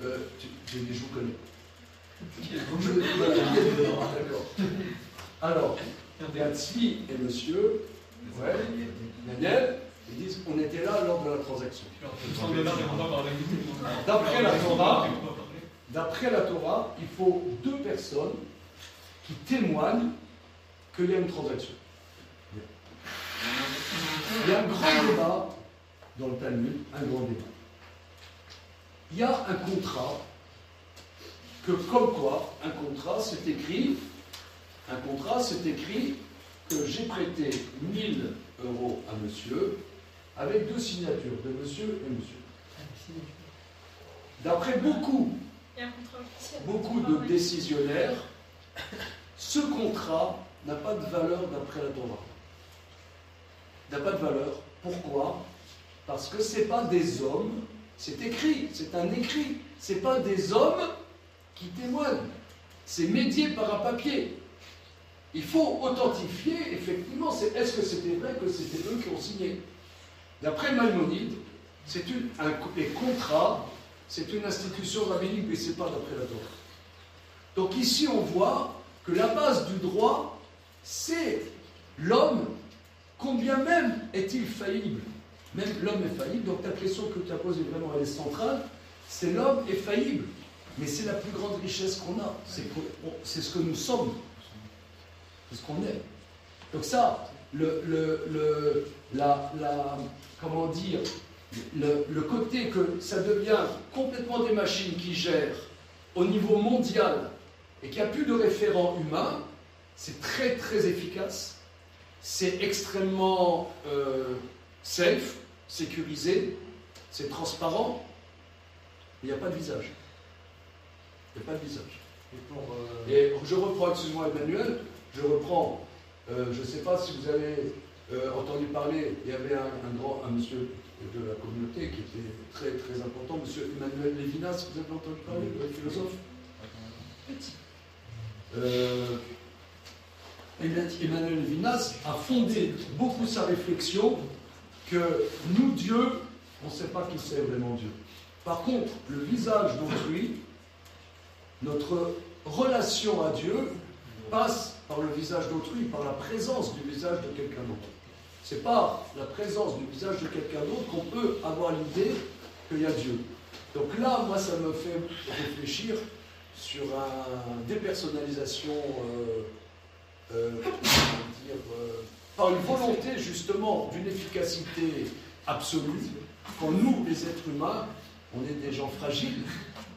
je vous connais. D'accord. Alors, Gatsby et monsieur, ouais, Daniel, ils disent on était là lors de la transaction. D'après la Torah, il faut 2 personnes qui témoignent qu'il y a une transaction. Il y a un grand débat dans le Talmud, un grand débat. Il y a un contrat que, comme quoi, un contrat, c'est écrit que j'ai prêté 1000 € à monsieur avec 2 signatures, de monsieur et monsieur. D'après beaucoup de décisionnaires, ce contrat n'a pas de valeur d'après la Torah. N'a pas de valeur. Pourquoi? Parce que ce n'est pas des hommes, c'est écrit, c'est un écrit. Ce n'est pas des hommes qui témoignent. C'est médié par un papier. Il faut authentifier, effectivement, est-ce que c'était vrai que c'était eux qui ont signé. D'après Maïmonide, les contrats, c'est une institution rabbinique, mais ce n'est pas d'après la Torah. Donc ici, on voit que la base du droit, c'est l'homme, combien même est-il faillible. Même l'homme est faillible, donc ta question que tu as posée vraiment, elle est centrale, c'est l'homme est faillible. Mais c'est la plus grande richesse qu'on a, c'est ce que nous sommes. C'est ce qu'on est. Donc ça, comment dire, le côté que ça devient complètement des machines qui gèrent au niveau mondial et qu'il n'y a plus de référent humain, c'est très très efficace, c'est extrêmement safe, sécurisé, c'est transparent, mais il n'y a pas de visage. Il n'y a pas de visage. Et je reprends, excuse-moi Emmanuel, je reprends, je ne sais pas si vous avez entendu parler, il y avait un monsieur de la communauté qui était très très important, monsieur Emmanuel Lévinas, vous avez entendu parler, le philosophe Emmanuel Lévinas a fondé beaucoup sa réflexion que nous, Dieu, on ne sait pas qui c'est vraiment Dieu. Par contre, le visage d'autrui, notre relation à Dieu passe par le visage d'autrui, par la présence du visage de quelqu'un d'autre. C'est par la présence du visage de quelqu'un d'autre qu'on peut avoir l'idée qu'il y a Dieu. Donc là, moi, ça me fait réfléchir sur une dépersonnalisation, par une volonté justement d'une efficacité absolue. Quand nous, les êtres humains, on est des gens fragiles,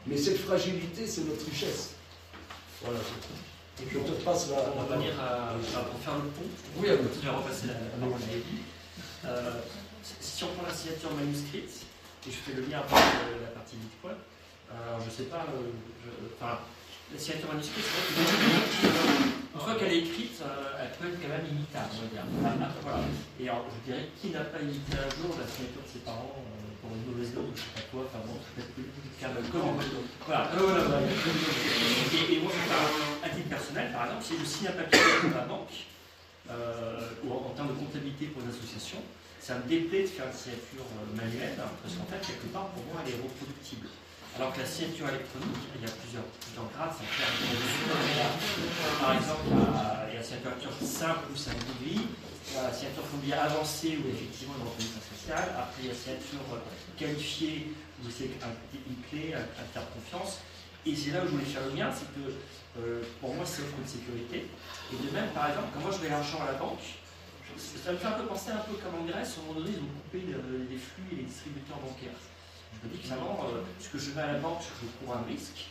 mais cette fragilité, c'est notre richesse. Voilà. Et puis je te passe la on va venir pour faire le pont. Oui, je vais repasser la parole à Elie. Si on prend la signature manuscrite, et je fais le lien avec la partie Bitcoin, alors je ne sais pas, la signature manuscrite, c'est vrai que une fois qu'elle est écrite, elle peut être quand même imitable, on va dire. Voilà. Et alors, je dirais, qui n'a pas imité un jour la signature de ses parents pour une mauvaise note, je ne sais pas quoi, enfin bon, peut-être plus voilà. Et moi, je parle à titre personnel, par exemple, si je signe un papier pour la banque, ou en termes de comptabilité pour une association, ça me déplaît de faire une signature manuelle, parce qu'en fait, quelque part, pour moi, elle est reproductible. Alors que la signature électronique, il y a plusieurs grades, ça fait par exemple, il y a la signature simple où c'est un degré, la signature avancée où effectivement il y a une reconnaissance faciale, après il y a la signature qualifiée où c'est une clé, un tiers de confiance. Et c'est là où je voulais faire le lien, c'est que pour moi c'est offre de sécurité. Et de même, par exemple, quand moi je vais l'argent à la banque, ça me fait un peu penser un peu comme en Grèce, à un moment donné ils ont coupé les flux et les distributeurs bancaires. Je me dis que finalement, ce que je vais à la banque, je cours un risque.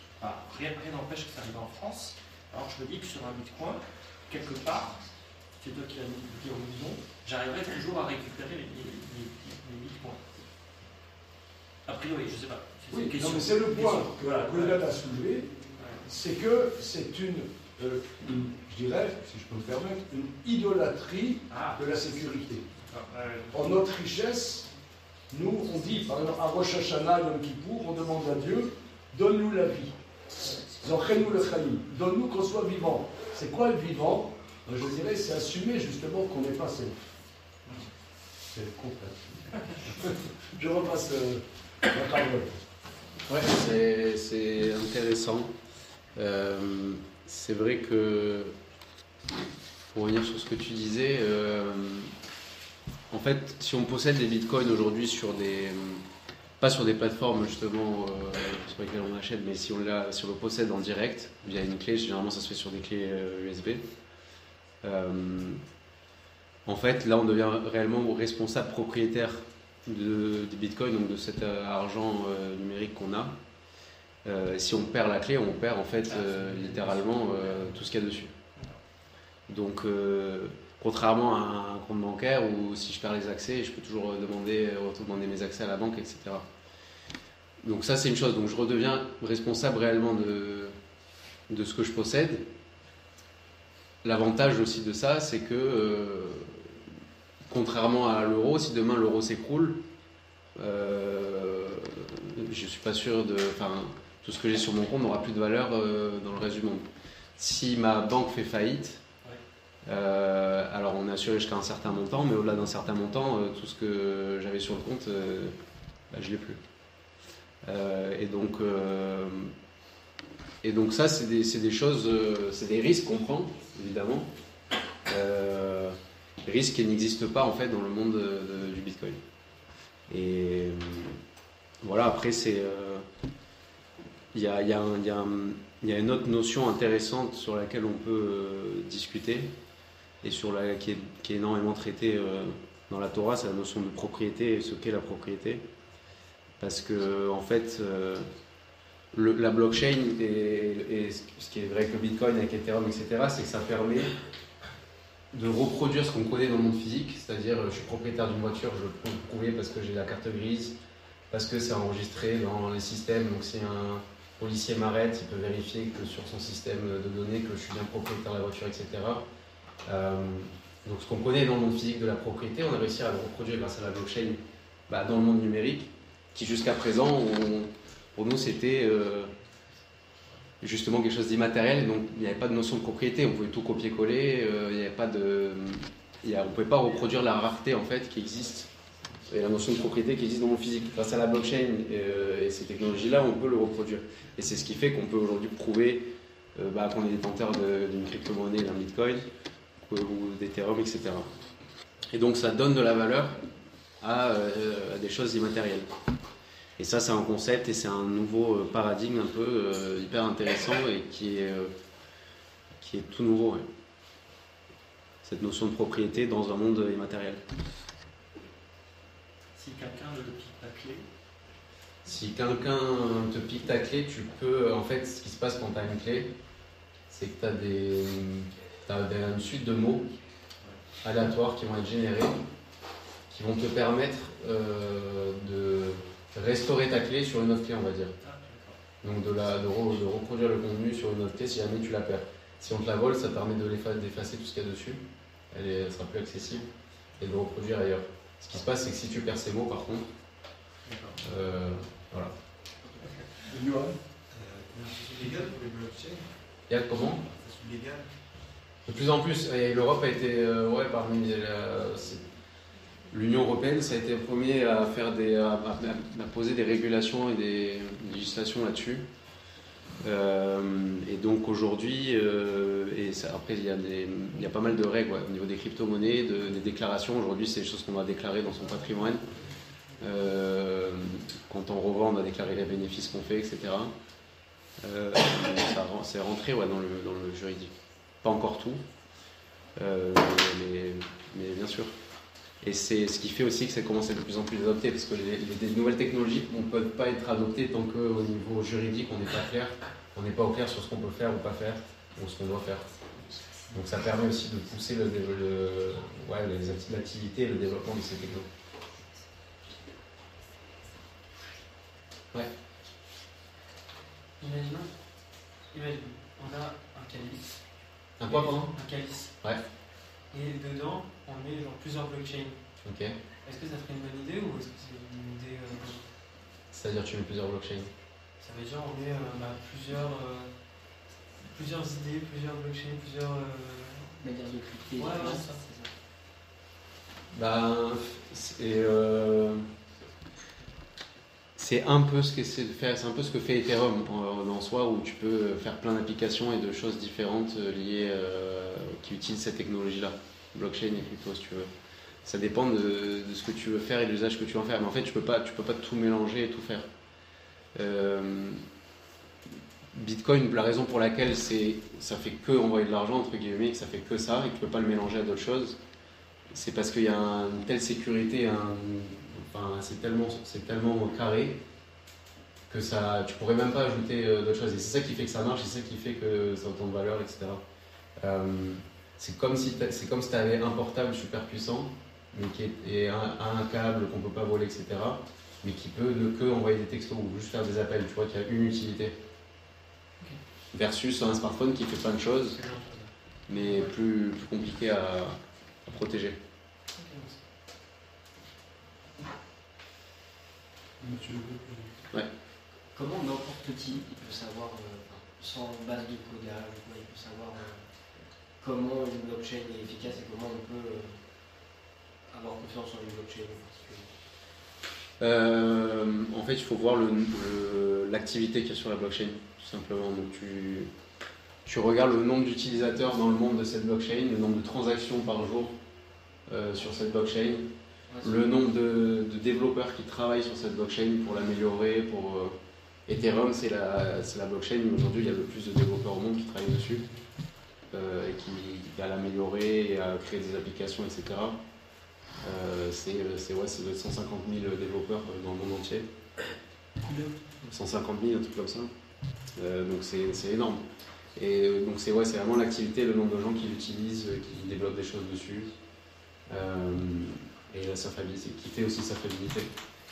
Rien n'empêche que ça arrive en France. Alors je me dis que sur un bitcoin, quelque part, c'est toi qui l'as dit au million, j'arriverai toujours à récupérer les bitcoins. A priori, je ne sais pas. Oui, non, mais c'est le point que Goulet a soulevé, c'est que c'est une, je dirais, si je peux me permettre, une idolâtrie de la sécurité. En notre richesse, nous, on dit, par exemple, à Rosh Hashanah, Yom Kippour, on demande à Dieu, donne-nous la vie. Zanchenou le Chaim. Donne-nous qu'on soit vivant. C'est quoi le vivant? Je dirais, c'est assumer justement qu'on n'est pas safe. C'est le contraire. Je repasse la parole. Ouais, c'est intéressant. C'est vrai que, pour revenir sur ce que tu disais, en fait, si on possède des bitcoins aujourd'hui pas sur des plateformes justement sur lesquelles on achète, mais si on le possède en direct via une clé, généralement ça se fait sur des clés USB. En fait, là on devient réellement responsable propriétaire des bitcoins, donc de cet argent numérique qu'on a. Si on perd la clé, on perd en fait littéralement tout ce qu'il y a dessus. Donc contrairement à un compte bancaire où si je perds les accès, je peux toujours demander mes accès à la banque, etc. Donc ça c'est une chose, donc je redeviens responsable réellement de ce que je possède. L'avantage aussi de ça, c'est que contrairement à l'euro, si demain l'euro s'écroule, je suis pas sûr tout ce que j'ai sur mon compte n'aura plus de valeur dans le reste du monde. Si ma banque fait faillite, alors on est assuré jusqu'à un certain montant, mais au-delà d'un certain montant, tout ce que j'avais sur le compte, je l'ai plus. Et donc ça, c'est des choses, c'est des risques qu'on prend, évidemment. Des risques qui n'existent pas en fait dans le monde du Bitcoin. Et voilà, après il y a une autre notion intéressante sur laquelle on peut discuter et qui est énormément traitée dans la Torah, c'est la notion de propriété et ce qu'est la propriété. Parce que, en fait, la blockchain et ce qui est vrai que le Bitcoin avec Ethereum, etc., c'est que ça permet de reproduire ce qu'on connaît dans le monde physique, c'est-à-dire je suis propriétaire d'une voiture, je peux le prouver parce que j'ai la carte grise, parce que c'est enregistré dans les systèmes, donc si un policier m'arrête, il peut vérifier que sur son système de données que je suis bien propriétaire de la voiture, etc. Donc ce qu'on connaît dans le monde physique de la propriété, on a réussi à le reproduire grâce à la blockchain dans le monde numérique, qui jusqu'à présent, pour nous, c'était justement quelque chose d'immatériel, donc il n'y avait pas de notion de propriété, on pouvait tout copier-coller, il n'y avait pas on ne pouvait pas reproduire la rareté en fait qui existe, et la notion de propriété qui existe dans le monde physique. Grâce à la blockchain et ces technologies-là, on peut le reproduire. Et c'est ce qui fait qu'on peut aujourd'hui prouver qu'on est détenteur d'une crypto-monnaie, d'un bitcoin, ou d'Ethereum, etc. Et donc ça donne de la valeur à des choses immatérielles. Et ça, c'est un concept et c'est un nouveau paradigme un peu hyper intéressant et qui est tout nouveau. Ouais. Cette notion de propriété dans un monde immatériel. Si quelqu'un te pique ta clé. Si quelqu'un te pique ta clé, tu peux. En fait, ce qui se passe quand tu as une clé, c'est que tu as une suite de mots aléatoires qui vont être générés, qui vont te permettre de restaurer ta clé sur une autre clé, on va dire. Donc de reproduire le contenu sur une autre clé si jamais tu la perds. Si on te la vole, ça permet d'effacer tout ce qu'il y a dessus. Elle sera plus accessible et de le reproduire ailleurs. Ce qui se passe, c'est que si tu perds ces mots, par contre, voilà. C'est légal pour les blockchains? Il y a comment? C'est légal. De plus en plus, et l'Europe a été parmi l'Union européenne, ça a été le premier à poser des régulations et des législations là-dessus. Et donc aujourd'hui, après il y a pas mal de règles au niveau des crypto-monnaies, des déclarations. Aujourd'hui, c'est des choses qu'on doit déclarer dans son patrimoine. Quand on revend, on doit déclarer les bénéfices qu'on fait, etc. C'est rentré dans le juridique. Pas encore tout, mais bien sûr. Et c'est ce qui fait aussi que ça commence à être de plus en plus adopté, parce que les nouvelles technologies ne peuvent pas être adoptées tant qu'au niveau juridique, on n'est pas clair. On n'est pas au clair sur ce qu'on peut faire ou pas faire, ou ce qu'on doit faire. Donc ça permet aussi de pousser l'activité et le développement de ces technologies. Ouais. Imagine, on a un calice. Un quoi, pardon? Un calice. Ouais. Et dedans, on met plusieurs blockchains. Ok. Est-ce que ça serait une bonne idée ou est-ce que c'est une idée... C'est-à-dire tu mets plusieurs blockchains? Ça veut dire on met plusieurs idées, plusieurs blockchains, plusieurs... manières de crypter. Ouais, c'est ça. C'est un peu ce qu'essaie de faire, c'est un peu ce que fait Ethereum en soi, où tu peux faire plein d'applications et de choses différentes liées qui utilisent cette technologie-là, blockchain et crypto, si tu veux. Ça dépend de ce que tu veux faire et de l'usage que tu veux en faire. Mais en fait, tu peux pas tout mélanger et tout faire. Bitcoin, la raison pour laquelle ça fait que envoyer de l'argent, entre guillemets, que ça fait que ça et que tu peux pas le mélanger à d'autres choses, c'est parce qu'il y a une telle sécurité, c'est tellement carré que tu pourrais même pas ajouter d'autres choses. Et c'est ça qui fait que ça marche, c'est ça qui fait que ça a autant de valeur, etc. C'est comme si tu avais un portable super puissant, mais qui a un câble qu'on peut pas voler, etc. Mais qui peut ne que envoyer des textos ou juste faire des appels. Tu vois qu'il y a une utilité. Versus un smartphone qui fait plein de choses, mais plus compliqué à protéger. Ouais. Comment n'importe qui peut savoir, sans base de codage, il peut savoir comment une blockchain est efficace et comment on peut avoir confiance en une blockchain en particulier? En fait, il faut voir l'activité qu'il y a sur la blockchain, tout simplement. Donc, tu regardes le nombre d'utilisateurs dans le monde de cette blockchain, le nombre de transactions par jour sur cette blockchain, le nombre de développeurs qui travaillent sur cette blockchain pour l'améliorer. Ethereum, c'est la blockchain où aujourd'hui il y a le plus de développeurs au monde qui travaillent dessus et qui va l'améliorer et à créer des applications, etc. Ça doit être 150 000 développeurs dans le monde entier. 150 000, un truc comme ça. Donc c'est énorme. Et donc c'est vraiment l'activité, le nombre de gens qui l'utilisent, qui développent des choses dessus. Et qui fait aussi sa fiabilité.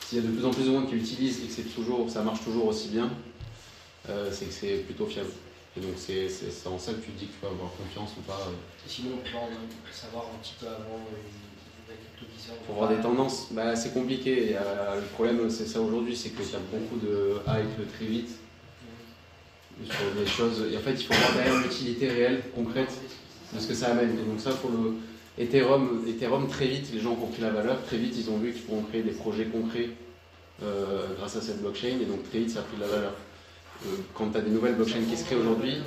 S'il y a de plus en plus de monde qui l'utilise et que ça marche toujours aussi bien, c'est que c'est plutôt fiable. Et donc c'est en ça que tu dis que tu peux avoir confiance ou pas. Sinon, on peut savoir un petit peu avant la crypto-vision. Pour voir des tendances, c'est compliqué. Le problème, c'est ça aujourd'hui, c'est qu'il y a beaucoup de hype très vite sur des choses. Et en fait, il faut voir derrière l'utilité réelle, concrète, de ce que ça amène. Et donc ça, pour le Ethereum, très vite, les gens ont compris la valeur. Très vite, ils ont vu qu'ils pourront créer des projets concrets grâce à cette blockchain. Et donc très vite, ça a pris de la valeur. Quand tu as des nouvelles blockchains qui se créent aujourd'hui,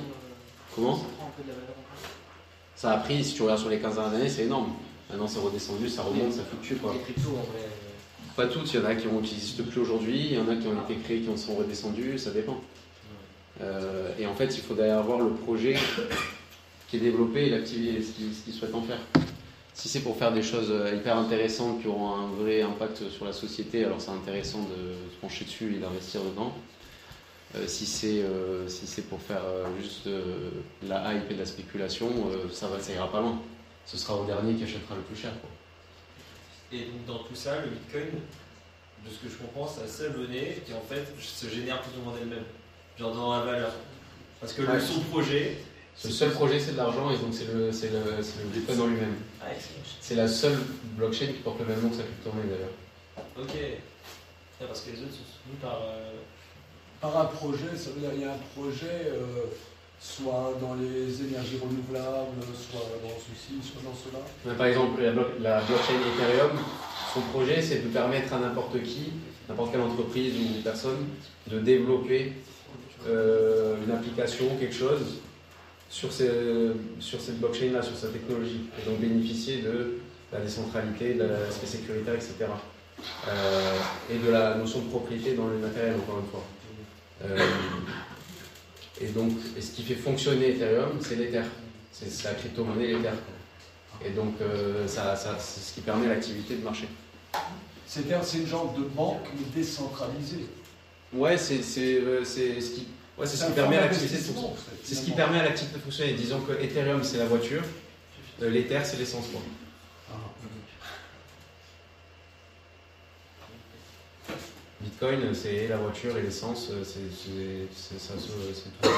comment ça a pris, si tu regardes sur les 15 dernières années, c'est énorme. Maintenant, c'est redescendu, ça remonte, ça fluctue, quoi. Les cryptos, en vrai. Pas toutes, il y en a qui n'existent plus aujourd'hui, il y en a qui ont été créés, qui en sont redescendus, ça dépend. Et en fait, il faut d'ailleurs voir le projet qui est développé et l'activité, ce qu'il souhaite en faire. Si c'est pour faire des choses hyper intéressantes qui auront un vrai impact sur la société, alors c'est intéressant de se pencher dessus et d'investir dedans. Si c'est pour faire juste de la hype et de la spéculation, ça ira pas loin. Ce sera au dernier qui achètera le plus cher, quoi. Et donc dans tout ça, le Bitcoin, de ce que je comprends, c'est la seule monnaie qui en fait se génère plus ou moins d'elle-même, genre dans la valeur. Parce que son projet... Le seul projet, c'est de l'argent, et donc c'est le Bitcoin en lui-même. Ah, excellent. C'est la seule blockchain qui porte le même nom que sa crypto-monnaie d'ailleurs. Ok. Parce que les autres sont soutenus par un projet, ça veut dire qu'il y a un projet, soit dans les énergies renouvelables, soit dans ceci, soit dans cela. Par exemple, la blockchain Ethereum, son projet, c'est de permettre à n'importe qui, n'importe quelle entreprise ou personne, de développer une application, quelque chose, sur cette blockchain-là, sur sa technologie, et donc bénéficier de la décentralité, de l'aspect sécuritaire, etc. Et de la notion de propriété dans le matériel, encore une fois. Et donc, ce qui fait fonctionner Ethereum, c'est l'Ether. C'est la crypto-monnaie l'Ether. Et donc, c'est ce qui permet l'activité de marcher. C'est une genre de banque, mais décentralisée. Ouais, c'est ce qui permet à l'activité de fonctionner. C'est ce qui permet à l'activité de fonctionner. Disons que Ethereum, c'est la voiture, l'Ether, c'est l'essence, quoi. Bitcoin, c'est la voiture et l'essence, c'est tout.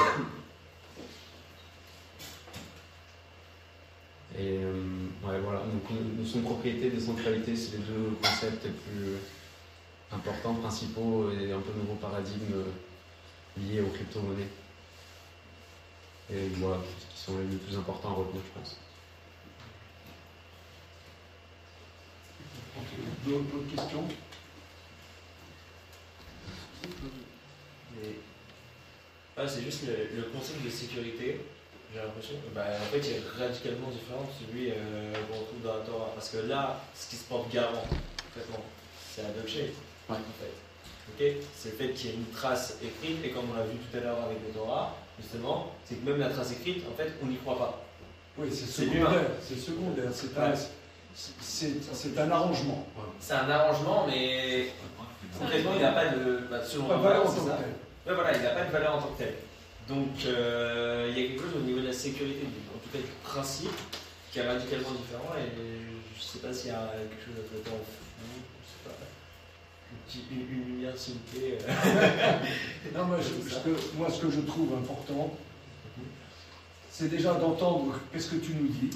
Et voilà. Donc, notion de propriété, décentralité, c'est les deux concepts les plus importants, principaux et un peu nouveaux paradigmes liés aux crypto-monnaies. Et voilà, qui sont les plus importants à retenir, je pense. D'autres questions ? C'est juste le concept de sécurité, j'ai l'impression que en fait il est radicalement différent de celui qu'on retrouve dans la Torah. Parce que là, ce qui se porte garant, concrètement, c'est la blockchain. Ouais. En fait. Okay, c'est le fait qu'il y ait une trace écrite, et comme on l'a vu tout à l'heure avec le Torah, justement, c'est que même la trace écrite, en fait, on n'y croit pas. Oui, c'est secondaire. C'est un arrangement. C'est un arrangement, mais concrètement, il n'a pas de. Selon pas de valeur en tant que telle. Ouais, voilà, il n'a pas de valeur en tant que telle. Donc, il y a quelque chose au niveau de la sécurité, en tout cas du principe, qui est radicalement différent. Et je ne sais pas s'il y a quelque chose à traiter en fou, je sais pas, une lumière s'il vous plaît. Non, moi, ce que je trouve important, c'est déjà d'entendre qu'est-ce que tu nous dis.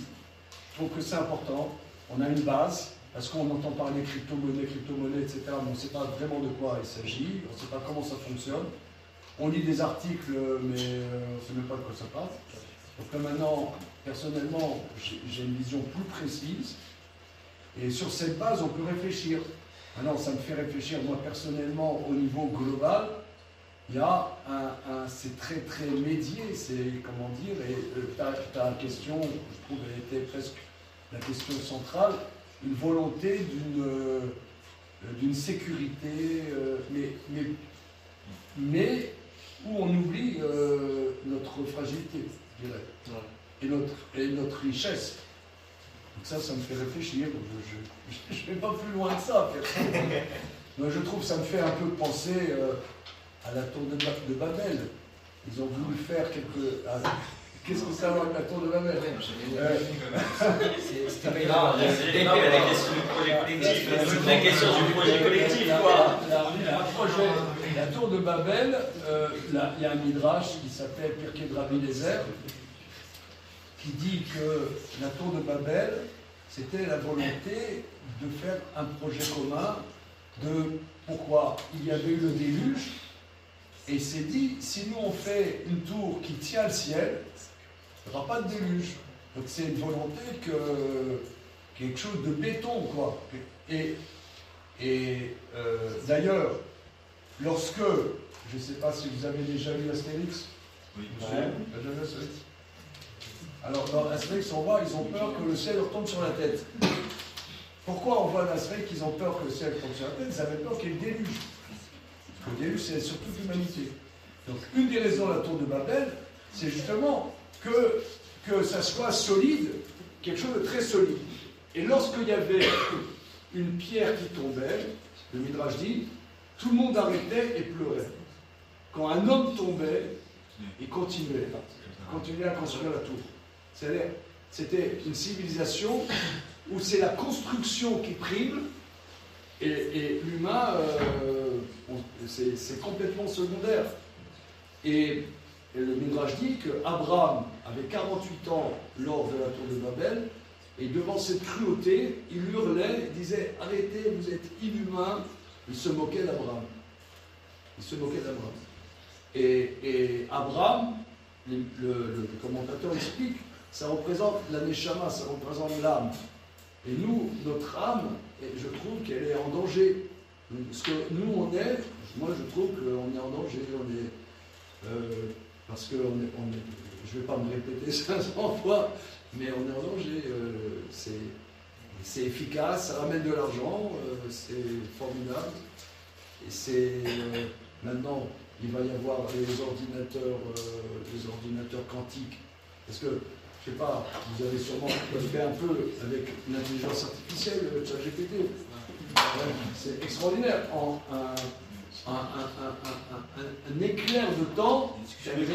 Je trouve que c'est important. On a une base, parce qu'on entend parler crypto-monnaie, etc., mais on ne sait pas vraiment de quoi il s'agit, on ne sait pas comment ça fonctionne. On lit des articles, mais on ne sait même pas de quoi ça parle. Donc là maintenant, personnellement, j'ai une vision plus précise. Et sur cette base, on peut réfléchir. Maintenant, ça me fait réfléchir, moi personnellement, au niveau global. Il y a c'est très très médié, c'est comment dire, et ta question, je trouve, elle était presque la question centrale, une volonté d'une sécurité, mais où on oublie notre fragilité, je dirais, et notre richesse. Donc ça me fait réfléchir. Je ne vais pas plus loin que ça. Moi, je trouve que ça me fait un peu penser à la tour de Babel. Ils ont voulu faire quelque... Qu'est-ce que ça va avec la tour de Babel? C'était pas la question du projet collectif. C'est la question du projet collectif, quoi. La tour de Babel, il y a un midrash qui s'appelle Pirkei de Rabbi Eliezer, qui dit que la tour de Babel, c'était la volonté de faire un projet commun de pourquoi il y avait eu le déluge, et c'est dit, si nous on fait une tour qui tient le ciel, il n'y aura pas de déluge. Donc c'est une volonté quelque chose de béton, quoi. Et d'ailleurs, lorsque, je ne sais pas si vous avez déjà lu Astérix. Oui. Alors dans Astérix, on voit, ils ont peur que le ciel leur tombe sur la tête. Pourquoi on voit dans Astérix qu'ils ont peur que le ciel tombe sur la tête? Ils avaient peur qu'il y ait le déluge. Parce que le déluge, c'est sur toute l'humanité. Donc une des raisons de la tour de Babel, c'est justement que ça soit solide, quelque chose de très solide. Et lorsqu'il y avait une pierre qui tombait, le Midrash dit, tout le monde arrêtait et pleurait. Quand un homme tombait, il continuait à construire la tour. C'est-à-dire, c'était une civilisation où c'est la construction qui prime, et l'humain, c'est complètement secondaire. Et le Midrash dit qu'Abraham avait 48 ans lors de la tour de Babel, et devant cette cruauté, il hurlait, il disait « Arrêtez, vous êtes inhumains ». Il se moquait d'Abraham. Et Abraham, le commentateur explique, ça représente la neshama, ça représente l'âme. Et nous, notre âme, je trouve qu'elle est en danger. Parce que nous, moi je trouve qu'on est en danger. Parce que je ne vais pas me répéter 500 fois, mais on est en danger. C'est efficace, ça ramène de l'argent, c'est formidable. Et c'est maintenant, il va y avoir les ordinateurs quantiques. Parce que, je ne sais pas, vous avez sûrement fait un peu avec l'intelligence artificielle, le ChatGPT. C'est extraordinaire. Un éclair de temps, une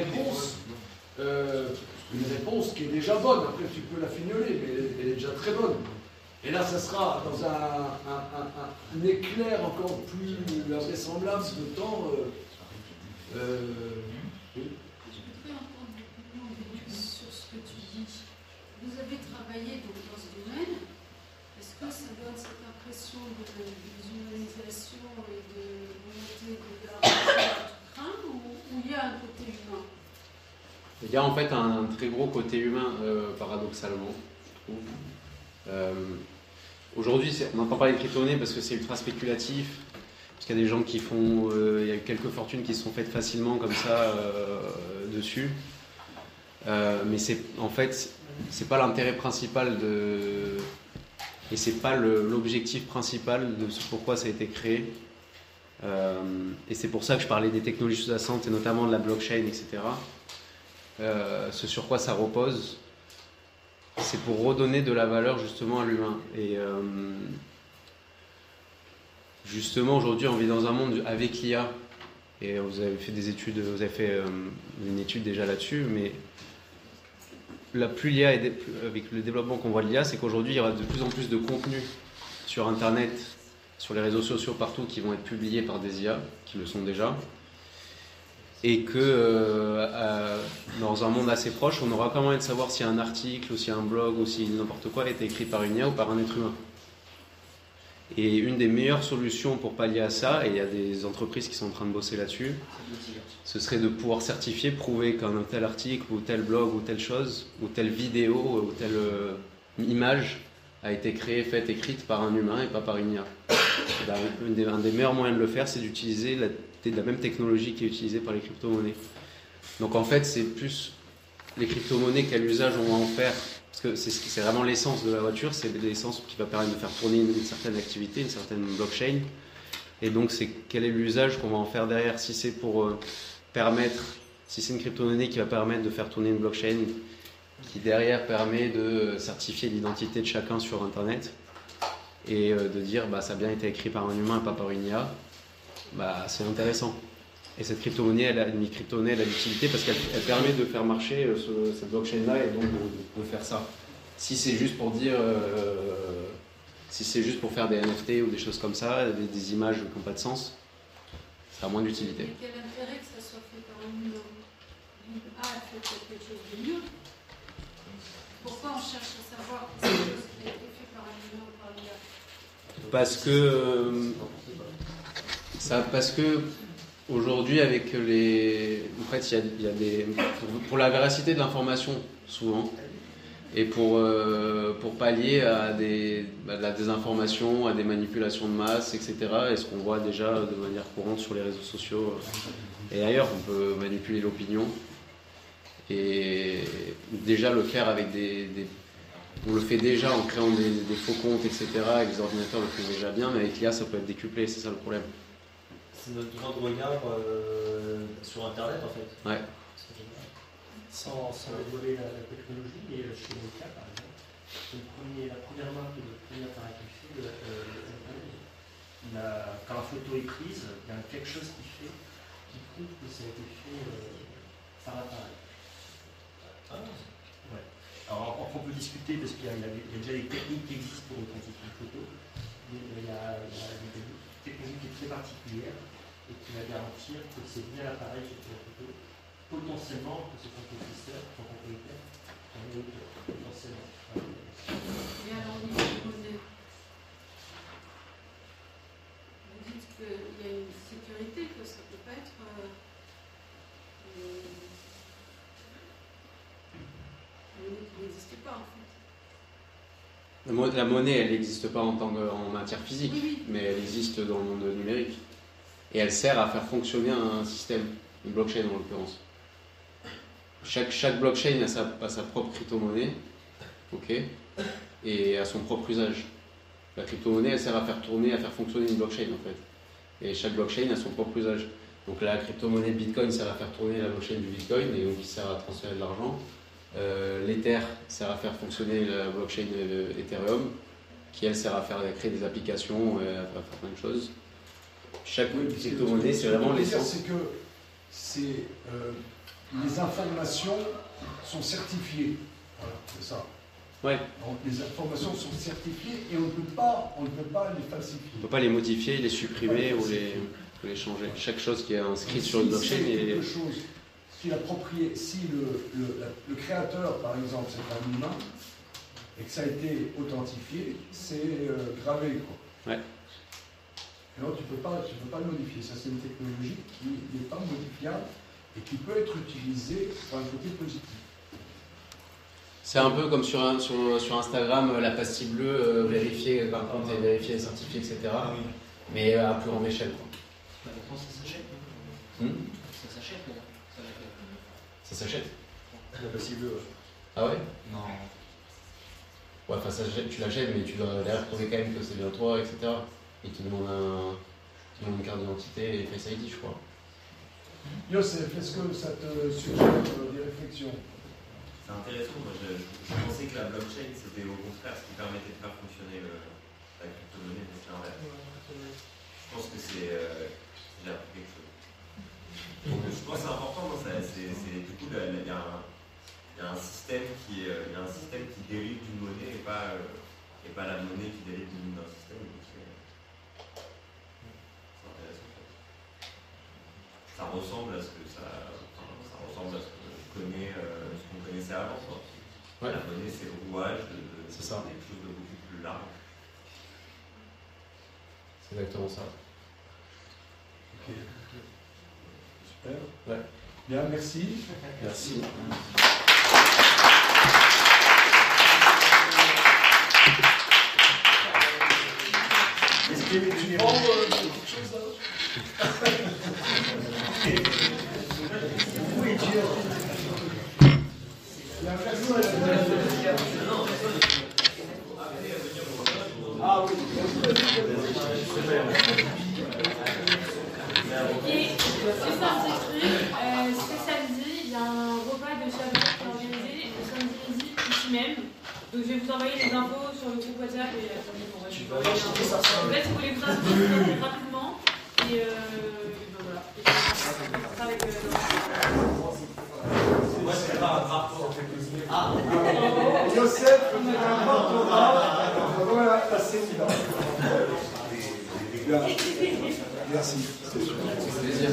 réponse qui est déjà bonne. Après, tu peux la fignoler, mais elle est déjà très bonne. Et là, ça sera dans un éclair encore plus invraisemblable de temps. Je voudrais entendre beaucoup plus sur ce que tu dis. Vous avez travaillé donc dans ce domaine. Est-ce que ça donne cette impression de déshumanisation et de volonté de garder tout craint, ou il y a un côté humain? Il y a en fait un très gros côté humain, paradoxalement, je trouve. Aujourd'hui, on entend parler de crypto-monnaie parce que c'est ultra spéculatif, parce qu'il y a des gens qui font... il y a quelques fortunes qui se sont faites facilement comme ça dessus. Mais en fait, c'est pas l'intérêt principal et c'est pas l'objectif principal de ce pourquoi ça a été créé. Et c'est pour ça que je parlais des technologies sous-jacentes et notamment de la blockchain, etc. Ce sur quoi ça repose, c'est pour redonner de la valeur justement à l'humain. Et justement aujourd'hui on vit dans un monde avec l'IA, et vous avez fait des études, vous avez fait une étude déjà là-dessus, mais plus l'IA avec le développement qu'on voit de l'IA, c'est qu'aujourd'hui il y aura de plus en plus de contenu sur internet, sur les réseaux sociaux partout, qui vont être publiés par des IA, qui le sont déjà. Et que dans un monde assez proche, on aura quand même moyen de savoir si un article ou si un blog ou si n'importe quoi a été écrit par une IA ou par un être humain. Et une des meilleures solutions pour pallier à ça, et il y a des entreprises qui sont en train de bosser là-dessus, ce serait de pouvoir certifier, prouver qu'un tel article ou tel blog ou telle chose ou telle vidéo ou telle image a été créée, faite, écrite par un humain et pas par une IA. Un des meilleurs moyens de le faire, c'est d'utiliser la même technologie qui est utilisée par les crypto-monnaies. Donc en fait, c'est plus les crypto-monnaies, quel usage on va en faire, parce que c'est vraiment l'essence de la voiture, c'est l'essence qui va permettre de faire tourner une certaine activité, une certaine blockchain. Et donc c'est quel est l'usage qu'on va en faire derrière, si c'est pour si c'est une crypto-monnaie qui va permettre de faire tourner une blockchain qui derrière permet de certifier l'identité de chacun sur Internet et de dire ça a bien été écrit par un humain et pas par une IA, c'est intéressant. Et cette crypto-monnaie, elle a l'utilité parce qu'elle permet de faire marcher cette blockchain-là et donc de faire ça. Si c'est juste pour dire, si c'est juste pour faire des NFT ou des choses comme ça, des images qui n'ont pas de sens, ça a moins d'utilité. Et quel intérêt que ça soit fait par un humain? A fait quelque chose de mieux. Pourquoi on cherche à savoir quelque chose qui a été fait par un humain ou par l'IA? Parce que aujourd'hui, avec les. En fait, il y a des. Pour la véracité de l'information, souvent, et pour pallier à la désinformation, à des manipulations de masse, etc. Et ce qu'on voit déjà de manière courante sur les réseaux sociaux et ailleurs, on peut manipuler l'opinion. Et déjà le faire avec on le fait déjà en créant des faux comptes, etc. Avec les ordinateurs, on le fait déjà bien, mais avec l'IA, ça peut être décuplé, c'est ça le problème. C'est notre grand regard sur Internet, en fait. Ouais. Sans dévoiler la technologie, mais chez Nokia, par exemple, la première marque de premier appareil qu'il fait, quand la photo est prise, il y a quelque chose qui prouve que ça a été fait par l'appareil. Ouais. Alors on peut discuter parce qu'il y a déjà des techniques qui existent pour authentifier une photo, mais il y a une technologie qui est très particulière et qui va garantir que c'est bien l'appareil qui fait la photo. Potentiellement, que c'est ton professeur, ton propriétaire, ton auteur, potentiellement. Et alors, au niveau de monnaie, vous dites qu'il y a une sécurité, que ça ne peut pas être. Qui n'existe pas en fait. La monnaie, elle n'existe pas en matière physique, Oui. mais elle existe dans le monde numérique. Et elle sert à faire fonctionner un système, une blockchain en l'occurrence. Chaque blockchain a sa propre crypto-monnaie, ok, et a son propre usage. La crypto-monnaie, elle sert à faire tourner, à faire fonctionner une blockchain en fait. Et chaque blockchain a son propre usage. Donc la crypto-monnaie Bitcoin sert à faire tourner la blockchain du Bitcoin et donc il sert à transférer de l'argent. L'Ether sert à faire fonctionner la blockchain Ethereum, qui elle sert à créer des applications, à faire plein de choses. Chaque crypto-monnaie, c'est vraiment l'essence. C'est que les informations sont certifiées. Voilà, c'est ça. Ouais. Donc les informations sont certifiées et on ne peut pas les falsifier. On ne peut pas les modifier, les supprimer ou les changer. Chaque chose qui est inscrite sur une blockchain quelque chose. Si le créateur, par exemple, c'est un humain, et que ça a été authentifié, c'est gravé, quoi. Ouais. Alors tu peux pas le modifier. Ça, c'est une technologie qui n'est pas modifiable et qui peut être utilisée pour un côté positif. C'est un peu comme sur Instagram, la pastille bleue, vérifiée par contre, et vérifiée, certifiée, etc. Mais à plus grande échelle, quoi. Ça s'achète. Ça s'achète, Ça s'achète. La pastille bleue, ouais. Ah ouais? Non. Ouais, enfin, tu l'achètes, mais tu dois derrière prouver quand même que c'est bien toi, etc. Et tu demandes une carte d'identité et Face ID, je crois. Youssef, est-ce que ça te suggère des réflexions? C'est intéressant. Moi, je pensais que la blockchain, c'était au contraire ce qui permettait de faire fonctionner la crypto-monnaie, mais c'est l'inverse. Je pense que c'est. J'ai appris quelque chose. Donc, je pense que c'est important. Du coup, il y a un système qui dérive d'une monnaie et pas la monnaie qui dérive d'un système. C'est intéressant. Ça ressemble à ce que qu'on connaissait avant. Ouais. La monnaie, c'est le rouage de quelque chose de beaucoup plus large. C'est exactement ça. Ok. Super. Ouais. Bien, merci. Merci. Est-ce que tu prends quelque chose là? Oui, Dieu. Ah oui. Et c'est ça, c'est truc. Ce samedi, il y a un repas de Shabbat qui est organisé le samedi midi Donc je vais vous envoyer les infos sur le groupe WhatsApp et Tu vas acheter ça. peut-être si vous voulez vous inscrire rapidement et ben voilà. Et on fera avec Moi, c'est pas un rapport. Ah, Joseph, un rapport. Voilà, c'est évident. Merci. C'est un plaisir.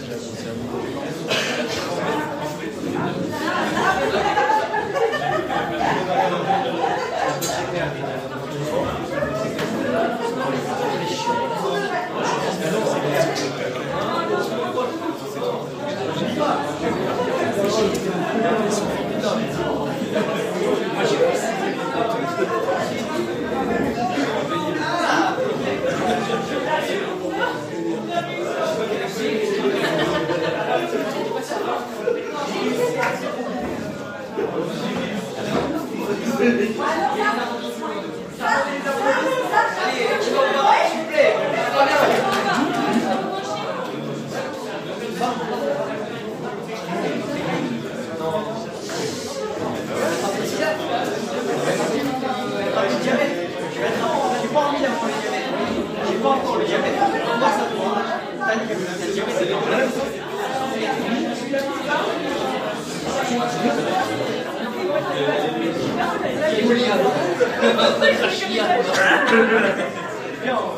Non,